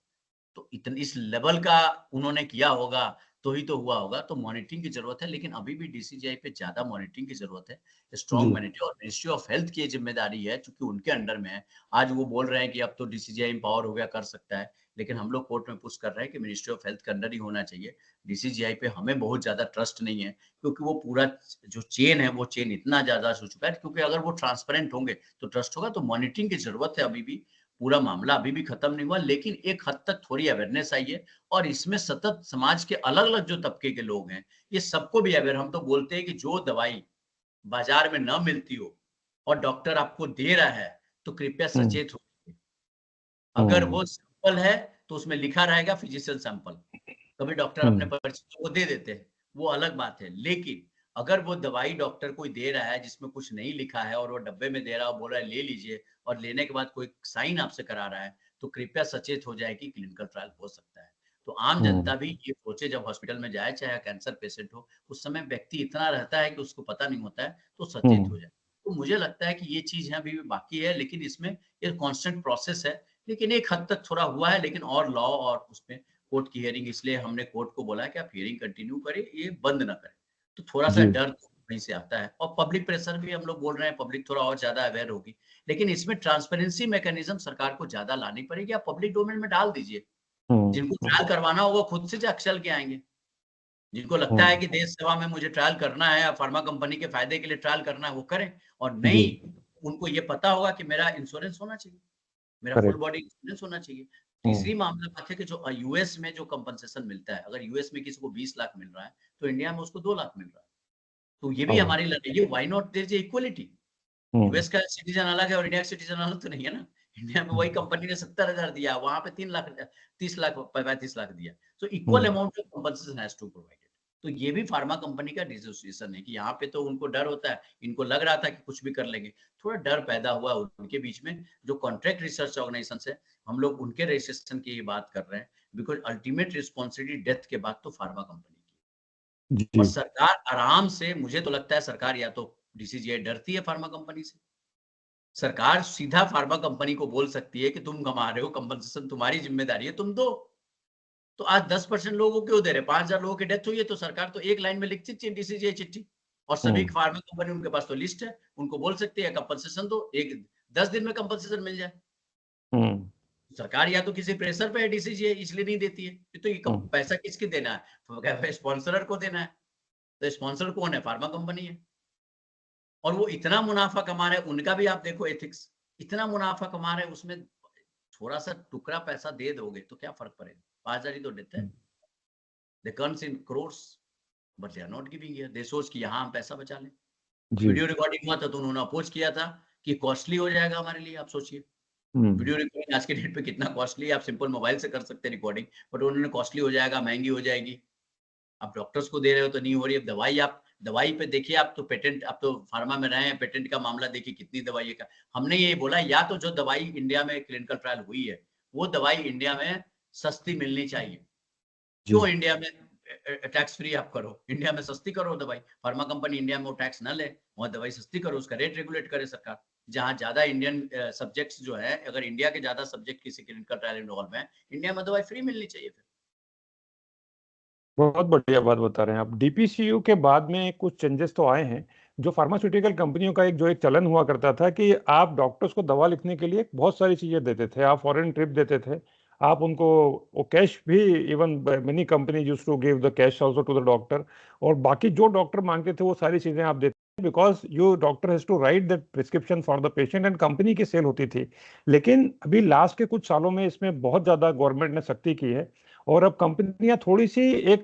तो इतने इस लेवल का उन्होंने किया होगा तो ही तो हुआ होगा। तो मॉनिटरिंग की जरूरत है, लेकिन अभी भी डीसीजीआई पे ज्यादा मॉनिटरिंग की जरूरत है, स्ट्रॉन्ग मॉनिटरिंग, और मिनिस्ट्री ऑफ हेल्थ की जिम्मेदारी है क्योंकि उनके अंडर में है। आज वो बोल रहे हैं कि अब तो डीसीजीआई एम्पावर हो गया, कर सकता है, लेकिन हम लोग कोर्ट में पुश कर रहे हैं कि मिनिस्ट्री ऑफ हेल्थ के अंडर ही होना चाहिए। डीसीजीआई पे हमें बहुत ज्यादा ट्रस्ट नहीं है, क्योंकि वो पूरा जो चेन है वो चेन इतना ज्यादा हो चुका है, क्योंकि अगर वो ट्रांसपेरेंट होंगे तो ट्रस्ट होगा। तो मॉनिटरिंग की जरूरत है, अभी भी पूरा मामला अभी भी खत्म नहीं हुआ, लेकिन एक हद तक थोड़ी अवेयरनेस आई है, और इसमें सतत समाज के अलग अलग जो तबके के लोग हैं, ये सबको भी अवेयर। हम तो बोलते हैं कि जो दवाई बाजार में न मिलती हो और डॉक्टर आपको दे रहा है, तो कृपया सचेत हो। अगर वो सैंपल है तो उसमें लिखा रहेगा फिजिशियल सैंपल, कभी डॉक्टर अपने परिचितों को दे देते हैं, वो अलग बात है। लेकिन अगर वो दवाई डॉक्टर कोई दे रहा है जिसमें कुछ नहीं लिखा है, और वो डब्बे में दे रहा है, बोल रहा है ले लीजिए, और लेने के बाद कोई साइन आपसे करा रहा है, तो कृपया सचेत हो जाए कि क्लिनिकल ट्रायल हो सकता है। तो आम जनता भी ये सोचे, जब हॉस्पिटल में जाए, चाहे कैंसर पेशेंट हो, उस समय व्यक्ति इतना रहता है कि उसको पता नहीं होता है, तो सचेत हो जाए। तो मुझे लगता है कि ये चीज है अभी भी बाकी है, लेकिन इसमें एक कांस्टेंट प्रोसेस है, लेकिन एक हद तक थोड़ा हुआ है। लेकिन और लॉ और उसमें कोर्ट की हियरिंग, इसलिए हमने कोर्ट को बोला है कि आप हियरिंग कंटिन्यू करें, ये बंद ना करें। तो थोड़ा सा डर वहीं से आता है, और पब्लिक प्रेशर भी हम लोग बोल रहे हैं, पब्लिक थोड़ा और ज्यादा अवेयर होगी। लेकिन इसमें ट्रांसपेरेंसी मैकेनिज्म सरकार को ज्यादा लानी पड़ेगी। आप पब्लिक डोमेन में डाल दीजिए, जिनको ट्रायल करवाना होगा खुद से चल के आएंगे। जिनको लगता है कि देश सेवा में मुझे ट्रायल करना है या फार्मा कंपनी के फायदे के लिए ट्रायल करना है, वो करें। और नहीं, उनको ये पता होगा कि मेरा इंश्योरेंस होना चाहिए, मेरा फुल बॉडी इंश्योरेंस होना चाहिए। तीसरी मामला बात है कि जो यूएस में जो कंपनसेशन मिलता है, अगर यूएस में किसी को 20 लाख मिल रहा है, तो इंडिया में उसको 2 लाख मिल रहा है। तो ये भी हमारी लड़ाई है, why not there is equality. US का सिटीजन अलग है और इंडिया का सिटीजन अलग तो नहीं है ना। इंडिया में वही कंपनी ने 70,000 दिया, वहां पे 3 लाख 30 लाख 35 लाख दिया। तो equal amount of compensation has to provided. तो ये भी फार्मा कंपनी का डिसोसिएशन है कि यहाँ पे तो उनको डर होता है, इनको लग रहा था कि कुछ भी कर लेंगे, थोड़ा डर पैदा हुआ उनके बीच में। जो कॉन्ट्रैक्ट रिसर्च ऑर्गेनाइजेशन है, हम लोग उनके रजिस्ट्रेशन की बात कर रहे हैं, बिकॉज अल्टीमेट रिस्पॉन्सिबिलिटी डेथ के बाद तो फार्मा कंपनी की। और सरकार आराम से, मुझे तो लगता है सरकार या तो डीसीजीआई डरती है फार्मा कंपनी से, सरकार सीधा फार्मा कंपनी को बोल सकती है कि तुम कमा रहे हो, कंपनसेशन तुम्हारी जिम्मेदारी है, तुम दो। तो आज 10% लोगों को क्यों दे रहे? 5,000 लोगों की डेथ हुई है, तो सरकार तो एक लाइन में लिख सकती है डीसीजीआई चिट्ठी, और सभी फार्मा कंपनी, उनके पास तो लिस्ट है, उनको बोल सकती है कंपनसेशन दो, 10 दिन में कंपनसेशन मिल जाए। सरकार या तो किसी प्रेशर पे है डीसीजीआई, इसलिए नहीं देती है। तो ये पैसा किसके देना है? स्पॉन्सरर को देना है। तो स्पॉन्सर कौन है? फार्मा कंपनी है। और वो इतना मुनाफा कमा रहे हैं, उनका भी आप देखो एथिक्स, इतना मुनाफा कमा रहे हैं, उसमें थोड़ा सा टुकड़ा पैसा दे दोगे तो क्या फर्क पड़ेगा? 5,000 ही तो देते हैं। They earns in crores, but they are not giving here. They सोच कि यहाँ हम पैसा बचा लें। वीडियो रिकॉर्डिंग हुआ था तो उन्होंने अपोज किया था कि कॉस्टली हो जाएगा हमारे लिए। आप सोचिए, वीडियो रिकॉर्डिंग आज के डेट पे कितना कॉस्टली है। आप सिंपल मोबाइल से कर सकते हैं रिकॉर्डिंग, बट उन्होंने कॉस्टली हो जाएगा, महंगी हो जाएगी। आप डॉक्टर्स को दे रहे हो तो नहीं हो रही। अब दवाई पे देखिए, आप तो पेटेंट, आप तो फार्मा में रहे हैं, पेटेंट का मामला देखिए कितनी दवाई का। हमने यही बोला, या तो जो दवाई इंडिया में क्लिनिकल ट्रायल हुई है, वो दवाई इंडिया में सस्ती मिलनी चाहिए। क्यों इंडिया में टैक्स फ्री आप करो, इंडिया में सस्ती करो दवाई, फार्मा कंपनी इंडिया में वो टैक्स ना ले, वहाँ दवाई सस्ती करो, उसका रेट रेगुलेट करे सरकार। जहाँ ज्यादा इंडियन सब्जेक्ट्स जो है, अगर इंडिया के ज्यादा सब्जेक्ट किसी क्लिनिकल ट्रायल इन्वॉल्व है, इंडिया में दवाई फ्री मिलनी चाहिए फिर। बहुत बढ़िया बात बता रहे हैं आप। डीपीसीयू के बाद में कुछ चेंजेस तो आए हैं। जो फार्मास्यूटिकल कंपनियों का एक चलन हुआ करता था कि आप डॉक्टर्स को दवा लिखने के लिए बहुत सारी चीजें देते थे, आप फॉरेन ट्रिप देते थे, आप उनको वो कैश भी, even many company used to give the cash also to the doctor, और बाकी जो डॉक्टर मांगते थे वो सारी चीजें आप देते, because you doctor has to write that prescription for the patient, and company की सेल होती थी। लेकिन अभी लास्ट के कुछ सालों में इसमें बहुत ज्यादा गवर्नमेंट ने सख्ती की है, और अब कंपनियां थोड़ी सी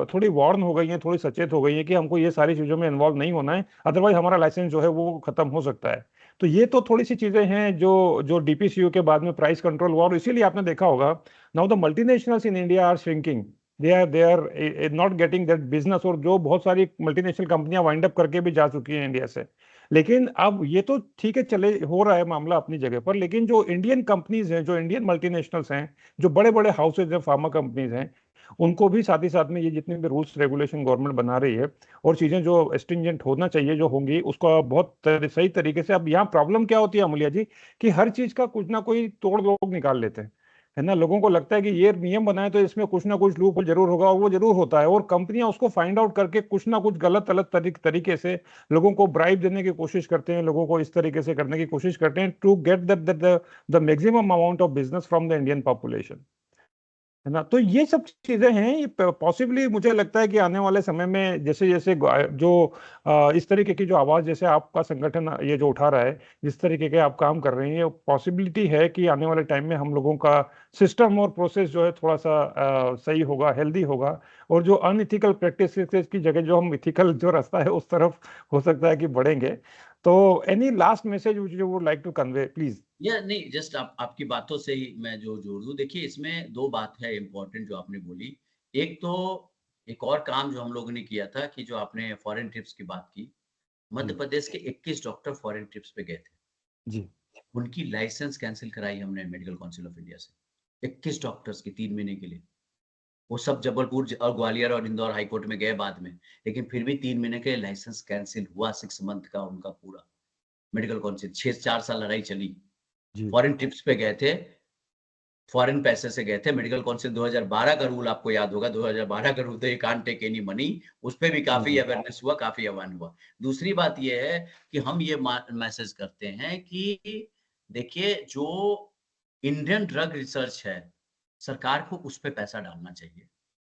थोड़ी वार्न हो गई हैं, थोड़ी सचेत हो गई हैं कि हमको ये सारी चीजों में इन्वॉल्व नहीं होना है, अदरवाइज हमारा लाइसेंस जो है वो खत्म हो सकता है। तो ये तो थोड़ी सी चीजें हैं जो जो डीपीसीयू के बाद में प्राइस कंट्रोल हुआ, और इसीलिए आपने देखा होगा now the multinationals in India are shrinking, they are not getting that business, और जो बहुत सारी मल्टीनेशनल कंपनियां वाइंड अप करके भी जा चुकी हैं इंडिया से। लेकिन अब ये तो ठीक है, चले हो रहा है मामला अपनी जगह पर, लेकिन जो इंडियन कंपनीज हैं, जो इंडियन मल्टीनेशनल्स हैं, जो बड़े बड़े हाउसेज हैं, फार्मा कंपनीज हैं, उनको भी साथ ही साथ में ये जितने भी रूल्स रेगुलेशन गवर्नमेंट बना रही है, और चीजें जो स्ट्रिंजेंट होना चाहिए जो होंगी, उसका बहुत सही तरीके से। अब यहाँ प्रॉब्लम क्या होती है अमूल्य जी, कि हर चीज का कुछ ना कोई तोड़ लोग निकाल लेते हैं, है ना। लोगों को लगता है कि ये नियम बनाए तो इसमें कुछ ना कुछ लूप जरूर होगा, और वो जरूर होता है, और कंपनियां उसको फाइंड आउट करके कुछ ना कुछ गलत अलग तरीके से लोगों को ब्राइब देने की कोशिश करते हैं, लोगों को इस तरीके से करने की कोशिश करते हैं to get the maximum amount of business from the Indian population, है ना। तो ये सब चीजें हैं, ये पॉसिबली मुझे लगता है कि आने वाले समय में जैसे जैसे जो इस तरीके की जो आवाज जैसे आपका संगठन ये जो उठा रहा है, जिस तरीके के आप काम कर रहे हैं, ये पॉसिबिलिटी है कि आने वाले टाइम में हम लोगों का सिस्टम और प्रोसेस जो है थोड़ा सा सही होगा, हेल्दी होगा, और जो अनइथिकल प्रैक्टिस की जगह जो हम इथिकल जो रास्ता है उस तरफ हो सकता है कि बढ़ेंगे। तो any last message which you would like to convey please. या नहीं, जस्ट आपकी बातों से ही मैं जो जोड़ दूं, देखिए इसमें दो बात है इंपॉर्टेंट जो आपने बोली। एक तो एक और काम जो हम लोगों ने किया था कि जो आपने फॉरेन ट्रिप्स की बात की, मध्य प्रदेश के 21 डॉक्टर फॉरेन ट्रिप्स पे गए थे, जी उनकी लाइसेंस कैंसिल कराई हमने मेडिकल काउंसिल ऑफ इंडिया से, 21 डॉक्टर्स की 3 महीने के लिए। वो सब जबलपुर और ग्वालियर और इंदौर हाई कोर्ट में गए बाद में, लेकिन फिर भी 3 महीने के लाइसेंस कैंसिल हुआ, 6 मंथ का उनका पूरा मेडिकल काउंसिल, 4 साल लड़ाई चली। जी फॉरेन ट्रिप्स पे गए थे, फॉरेन पैसे से गए थे। मेडिकल काउंसिल 2012 का रूल आपको याद होगा, 2012 का रूल, तो you can't take any money, उस पे भी काफी अवेयरनेस हुआ, काफी अवान हुआ। दूसरी बात ये है कि हम ये मैसेज करते हैं कि देखिए जो इंडियन ड्रग रिसर्च है, सरकार को उस पे पैसा डालना चाहिए।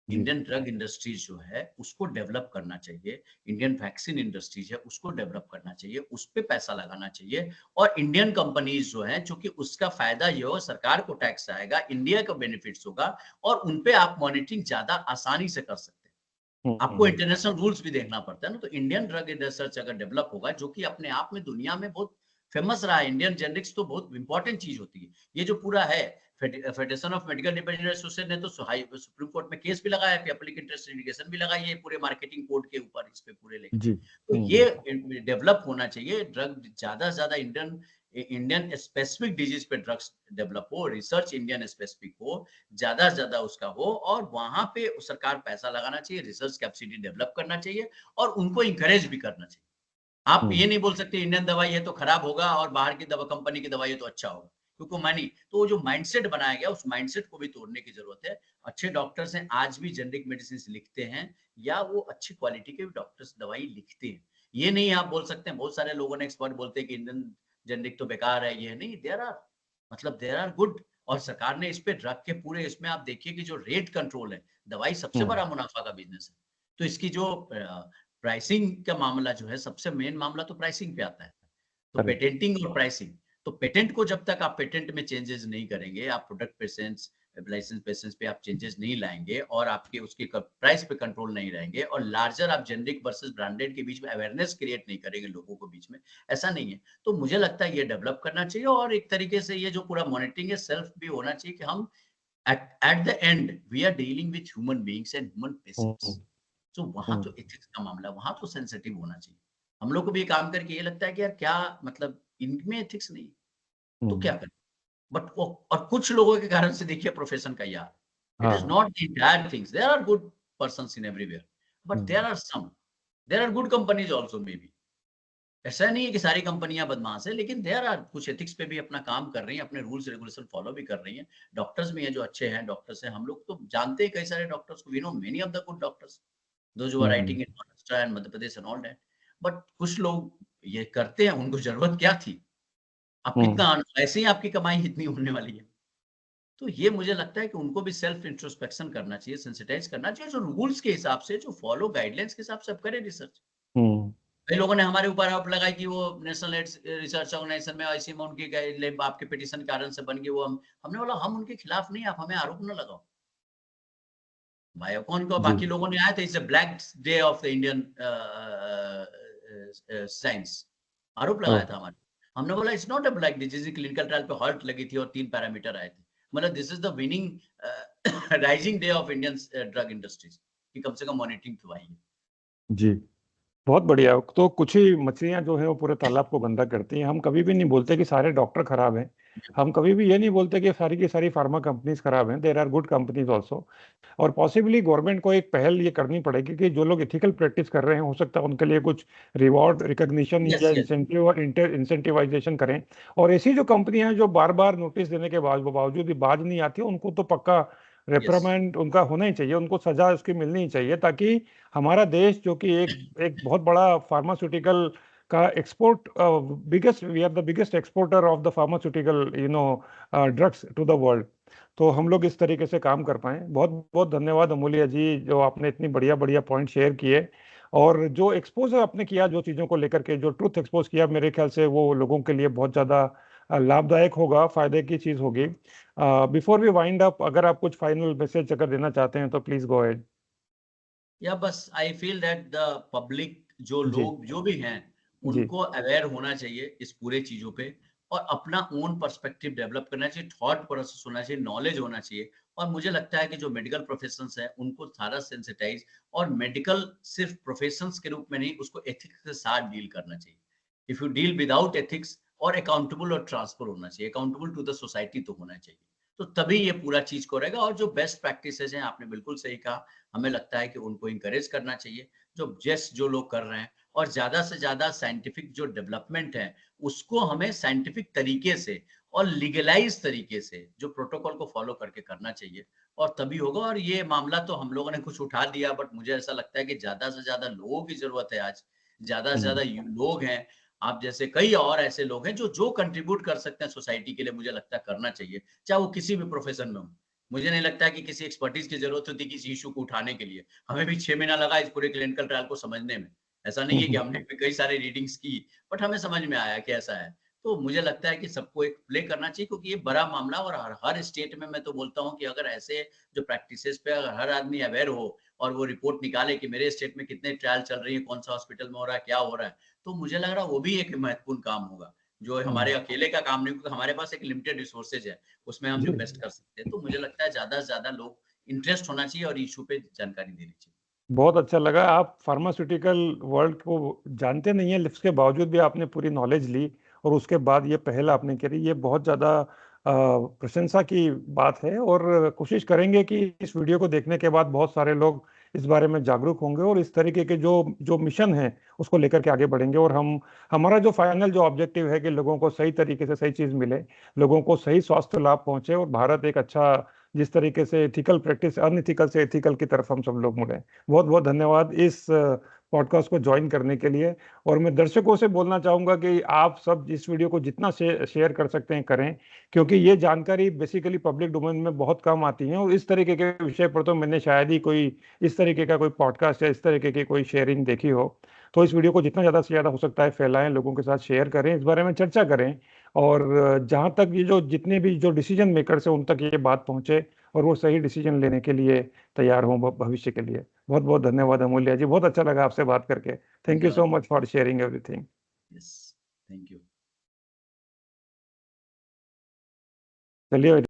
इंडियन ड्रग इंडस्ट्रीज जो है उसको डेवलप करना चाहिए, इंडियन वैक्सीन इंडस्ट्रीज है उसको डेवलप करना चाहिए, उस पे पैसा लगाना चाहिए। और इंडियन कंपनीज जो है, चूंकि उसका फायदा ये हो, सरकार को टैक्स आएगा, इंडिया को बेनिफिट्स होगा, और उनपे आप मॉनिटरिंग ज्यादा आसानी से कर सकते हैं। आपको इंटरनेशनल रूल्स भी देखना पड़ता है ना। तो इंडियन ड्रग रिसर्च अगर डेवलप होगा, जो कि अपने आप में दुनिया में बहुत फेमस रहा है, इंडियन जेनरिक्स तो बहुत इंपॉर्टेंट चीज होती है। ये जो पूरा है, federation of medical device association ने तो सुप्रीम कोर्ट में केस भी लगाया, पब्लिक इंटरेस्ट लिटिगेशन भी लगाई है पूरे मार्केटिंग कोड के ऊपर, इस पे पूरे लेके। जी तो ये डेवलप होना चाहिए, ड्रग ज्यादा से ज्यादा इंडियन स्पेसिफिक डिजीज पे ड्रग्स डेवलप हो, रिसर्च इंडियन स्पेसिफिक हो, ज्यादा से ज्यादा उसका हो, और वहां पे सरकार पैसा लगाना चाहिए, रिसर्च कैपेसिटी डेवलप करना चाहिए, और उनको इंकरेज भी करना चाहिए। आप ये नहीं बोल सकते इंडियन दवाई है तो खराब होगा और बाहर की दवा कंपनी की दवाई है तो अच्छा होगा, क्योंकि मानी तो वो जो माइंडसेट बनाया गया, उस माइंडसेट को भी तोड़ने की जरूरत है। अच्छे डॉक्टर्स हैं, आज भी जेनरिक मेडिसिन लिखते हैं, या वो अच्छी क्वालिटी के भी डॉक्टर्स दवाई लिखते हैं। ये नहीं आप बोल सकते हैं, बहुत सारे लोगों ने एक्सपर्ट बोलते हैं कि इंडियन जेनरिक तो बेकार है, ये नहीं, देयर आर गुड। और सरकार ने इस पे ड्रग के पूरे इसमें आप देखिए कि जो रेट कंट्रोल है, दवाई सबसे बड़ा मुनाफा का बिजनेस है, तो इसकी जो प्राइसिंग का मामला जो है, सबसे मेन मामला तो प्राइसिंग पे आता है। तो पेटेंटिंग और प्राइसिंग, तो पेटेंट को जब तक आप पेटेंट में चेंजेस नहीं करेंगे, आप प्रोडक्ट पेशेंस लाइसेंस पेशेंस पे आप चेंजेस नहीं लाएंगे, और आपके उसके प्राइस पे कंट्रोल नहीं रहेंगे, और लार्जर आप जेनरिक वर्सेस ब्रांडेड के बीच में अवेयरनेस क्रिएट नहीं करेंगे लोगों को बीच में, ऐसा नहीं है। तो मुझे लगता है ये डेवलप करना चाहिए, और एक तरीके से ये जो पूरा मॉनिटरिंग है सेल्फ भी होना चाहिए कि हम at the end we are dealing with human beings and human patients। तो वहां तो एथिक्स का मामला, वहां तो सेंसिटिव होना चाहिए। हम लोग को भी काम करके ये लगता है कि यार क्या मतलब इनमें एथिक्स नहीं, तो क्या करें। बट और कुछ लोगों के कारण से देखिए प्रोफेशन का यार, It is हाँ not the entire things. There are good persons in everywhere, but there are some. There are good companies also maybe. ऐसा नहीं है कि सारी कंपनियां बदमाश है, लेकिन देयर आर कुछ एथिक्स पे भी अपना काम कर रही हैं, अपने रूल्स रेगुलेशन फॉलो भी कर रही हैं। डॉक्टर्स भी हैं जो अच्छे हैं, डॉक्टर्स हैं, हम लोग तो जानते हैं कई सारे डॉक्टर्स को, we know many of the good doctors, those who are writing in Maharashtra and Madhya Pradesh and all that. But कुछ लोग ये करते हैं, उनको जरूरत क्या थी? अब कितना ऐसे ही आपकी कमाई इतनी होने वाली है। तो ये मुझे लगता है कि उनको भी सेल्फ इंट्रोस्पेक्शन करना चाहिए, सेंसिटाइज करना चाहिए, जो रूल्स के हिसाब से, जो फॉलो गाइडलाइंस के हिसाब से अब करें रिसर्च। कई लोगों ने हमारे ऊपर आरोप लगाया कि वो नेशनल एड्स रिसर्च ऑर्गेनाइजेशन में ऐसी में उनकी गाइडलाइन आपके पिटीशन के कारण से बन गई, वो हमने बोला हम उनके खिलाफ नहीं, आप हमें आरोप न लगाओ। बायोकॉन को बाकी लोगों ने आया था, it's a black day of the Indian science, आरोप लगाया था हमारे। हमने बोला it's not a black day, जिस क्लिनिकल ट्रायल पे हॉल्ट लगी थी और 3 पैरामीटर आए थे, मतलब this is the winning rising day of Indian drug industries कि कम से कम मॉनिटरिंग तो आई है। जी, बहुत बढ़िया। तो कुछ ही मछलियां जो है वो पूरे तालाब को गंदा करती हैं। हम कभी भी नहीं बोलते कि सारे डॉक्टर खराब हैं, हम कभी भी ये नहीं बोलते कि सारी की सारी फार्मा कंपनीज खराब हैं। There are good companies also. और पॉसिबली गवर्नमेंट को एक पहल ये करनी पड़ेगी कि जो लोग एथिकल प्रैक्टिस कर रहे हैं, हो सकता है उनके लिए कुछ रिवॉर्ड, रिकॉग्निशन यस या यस इंसेंटिव और इंसेंटिवाइजेशन करें। और ऐसी जो कंपनियां हैं जो बार बार नोटिस देने के बावजूद भी बाज नहीं आती, उनको तो पक्का यस रेप्रिमेंड उनका होना ही चाहिए, उनको सजा उसकी मिलनी ही चाहिए, ताकि हमारा देश जो कि एक बहुत बड़ा फार्मास्यूटिकल का export, biggest we are the biggest exporter of the pharmaceutical drugs to the world, तो हम लोग इस तरीके से काम कर पाए। बहुत बहुत धन्यवाद अमूल्य जी, जो आपने इतनी बढ़िया बढ़िया पॉइंट शेयर किए और जो एक्सपोज आपने किया जो चीज़ों को लेकर के, जो ट्रुथ एक्सपोज किया, मेरे ख्याल से वो लोगों के लिए बहुत ज़्यादा लाभदायक होगा, फायदे की चीज़ होगी। बिफोर वी वाइंड अप, अगर आप कुछ फाइनल मैसेज अगर देना चाहते हैं तो प्लीज गो अहेड। या बस I feel that the public, जो जी लोग जो भी हैं, जी उनको अवेयर होना चाहिए इस पूरे चीजों पे, और अपना ओन पर्सपेक्टिव डेवलप करना चाहिए, थॉट प्रोसेस होना चाहिए, नॉलेज होना चाहिए। और मुझे लगता है कि जो मेडिकल प्रोफेशंस है उनको सारा सेंसिटाइज, और मेडिकल सिर्फ प्रोफेशंस के रूप में नहीं, उसको एथिक्स के साथ डील करना चाहिए। If you deal without ethics, और अकाउंटेबल और ट्रांसफर होना चाहिए, अकाउंटेबल टू द सोसाइटी तो होना चाहिए, तो तभी ये पूरा चीज को रहेगा। और जो बेस्ट प्रैक्टिसेस हैं, आपने बिल्कुल सही कहा, हमें लगता है कि उनको इंकरेज करना चाहिए, जो लोग कर रहे हैं। और ज्यादा से ज्यादा साइंटिफिक जो डेवलपमेंट है, उसको हमें साइंटिफिक तरीके से और लीगलाइज तरीके से, जो प्रोटोकॉल को फॉलो करके करना चाहिए, और तभी होगा। और ये मामला तो हम लोगों ने कुछ उठा दिया, बट मुझे ऐसा लगता है कि ज्यादा से ज्यादा लोगों की जरूरत है आज, ज्यादा से ज्यादा लोग हैं, आप जैसे कई और ऐसे लोग हैं जो कंट्रीब्यूट कर सकते हैं सोसाइटी के लिए, मुझे लगता है करना चाहिए, चाहे वो किसी भी प्रोफेशन में हो। मुझे नहीं लगता कि किसी एक्सपर्टीज की जरूरत होती किसी इशू को उठाने के लिए। हमें भी 6 महीना लगा इस पूरे क्लिनिकल ट्रायल को समझने में। ऐसा नहीं है कि हमने भी कई सारे रीडिंग्स की, बट हमें समझ में आया कि ऐसा है। तो मुझे लगता है कि सबको एक प्ले करना चाहिए, क्योंकि ये बड़ा मामला, और हर स्टेट में मैं तो बोलता हूँ कि अगर ऐसे जो प्रैक्टिसेस पे अगर हर आदमी अवेयर हो और वो रिपोर्ट निकाले कि मेरे स्टेट में कितने ट्रायल चल रही है, कौन सा हॉस्पिटल में हो रहा है, क्या हो रहा है, तो मुझे लग रहा है वो भी एक महत्वपूर्ण काम होगा, जो हमारे अकेले का काम नहीं, क्योंकि हमारे पास एक लिमिटेड रिसोर्सेज है, उसमें हम जो बेस्ट कर सकते हैं। तो मुझे लगता है ज्यादा से ज्यादा लोग इंटरेस्ट होना चाहिए और इशू पे जानकारी देनी चाहिए। बहुत अच्छा लगा। आप फार्मास्यूटिकल वर्ल्ड को जानते नहीं है, इसके बावजूद भी आपने पूरी नॉलेज ली और उसके बाद ये पहल आपने करी, ये बहुत ज़्यादा प्रशंसा की बात है। और कोशिश करेंगे कि इस वीडियो को देखने के बाद बहुत सारे लोग इस बारे में जागरूक होंगे और इस तरीके के जो जो मिशन है उसको लेकर के आगे बढ़ेंगे। और हमारा जो फाइनल जो ऑब्जेक्टिव है कि लोगों को सही तरीके से सही चीज़ मिले, लोगों को सही स्वास्थ्य लाभ पहुंचे और भारत एक अच्छा, जिस तरीके से एथिकल प्रैक्टिस अनएथिकल से एथिकल की तरफ हम सब लोग मुड़े। बहुत बहुत धन्यवाद इस पॉडकास्ट को ज्वाइन करने के लिए। और मैं दर्शकों से बोलना चाहूँगा कि आप सब इस वीडियो को जितना शेयर कर सकते हैं करें, क्योंकि ये जानकारी बेसिकली पब्लिक डोमेन में बहुत कम आती है और इस तरीके के विषय पर तो मैंने शायद ही कोई इस तरीके का कोई पॉडकास्ट या इस तरीके की कोई शेयरिंग देखी हो। तो इस वीडियो को जितना ज़्यादा से ज़्यादा हो सकता है फैलाएं, लोगों के साथ शेयर करें, इस बारे में चर्चा करें, और जहाँ तक ये जो जितने भी जो डिसीजन मेकर्स हैं उन तक ये बात पहुँचे और वो सही डिसीजन लेने के लिए तैयार हों भविष्य के लिए। बहुत बहुत धन्यवाद अमूल्य जी, बहुत अच्छा लगा आपसे बात करके। Thank you so much for sharing everything. Yes, thank you. चलिए।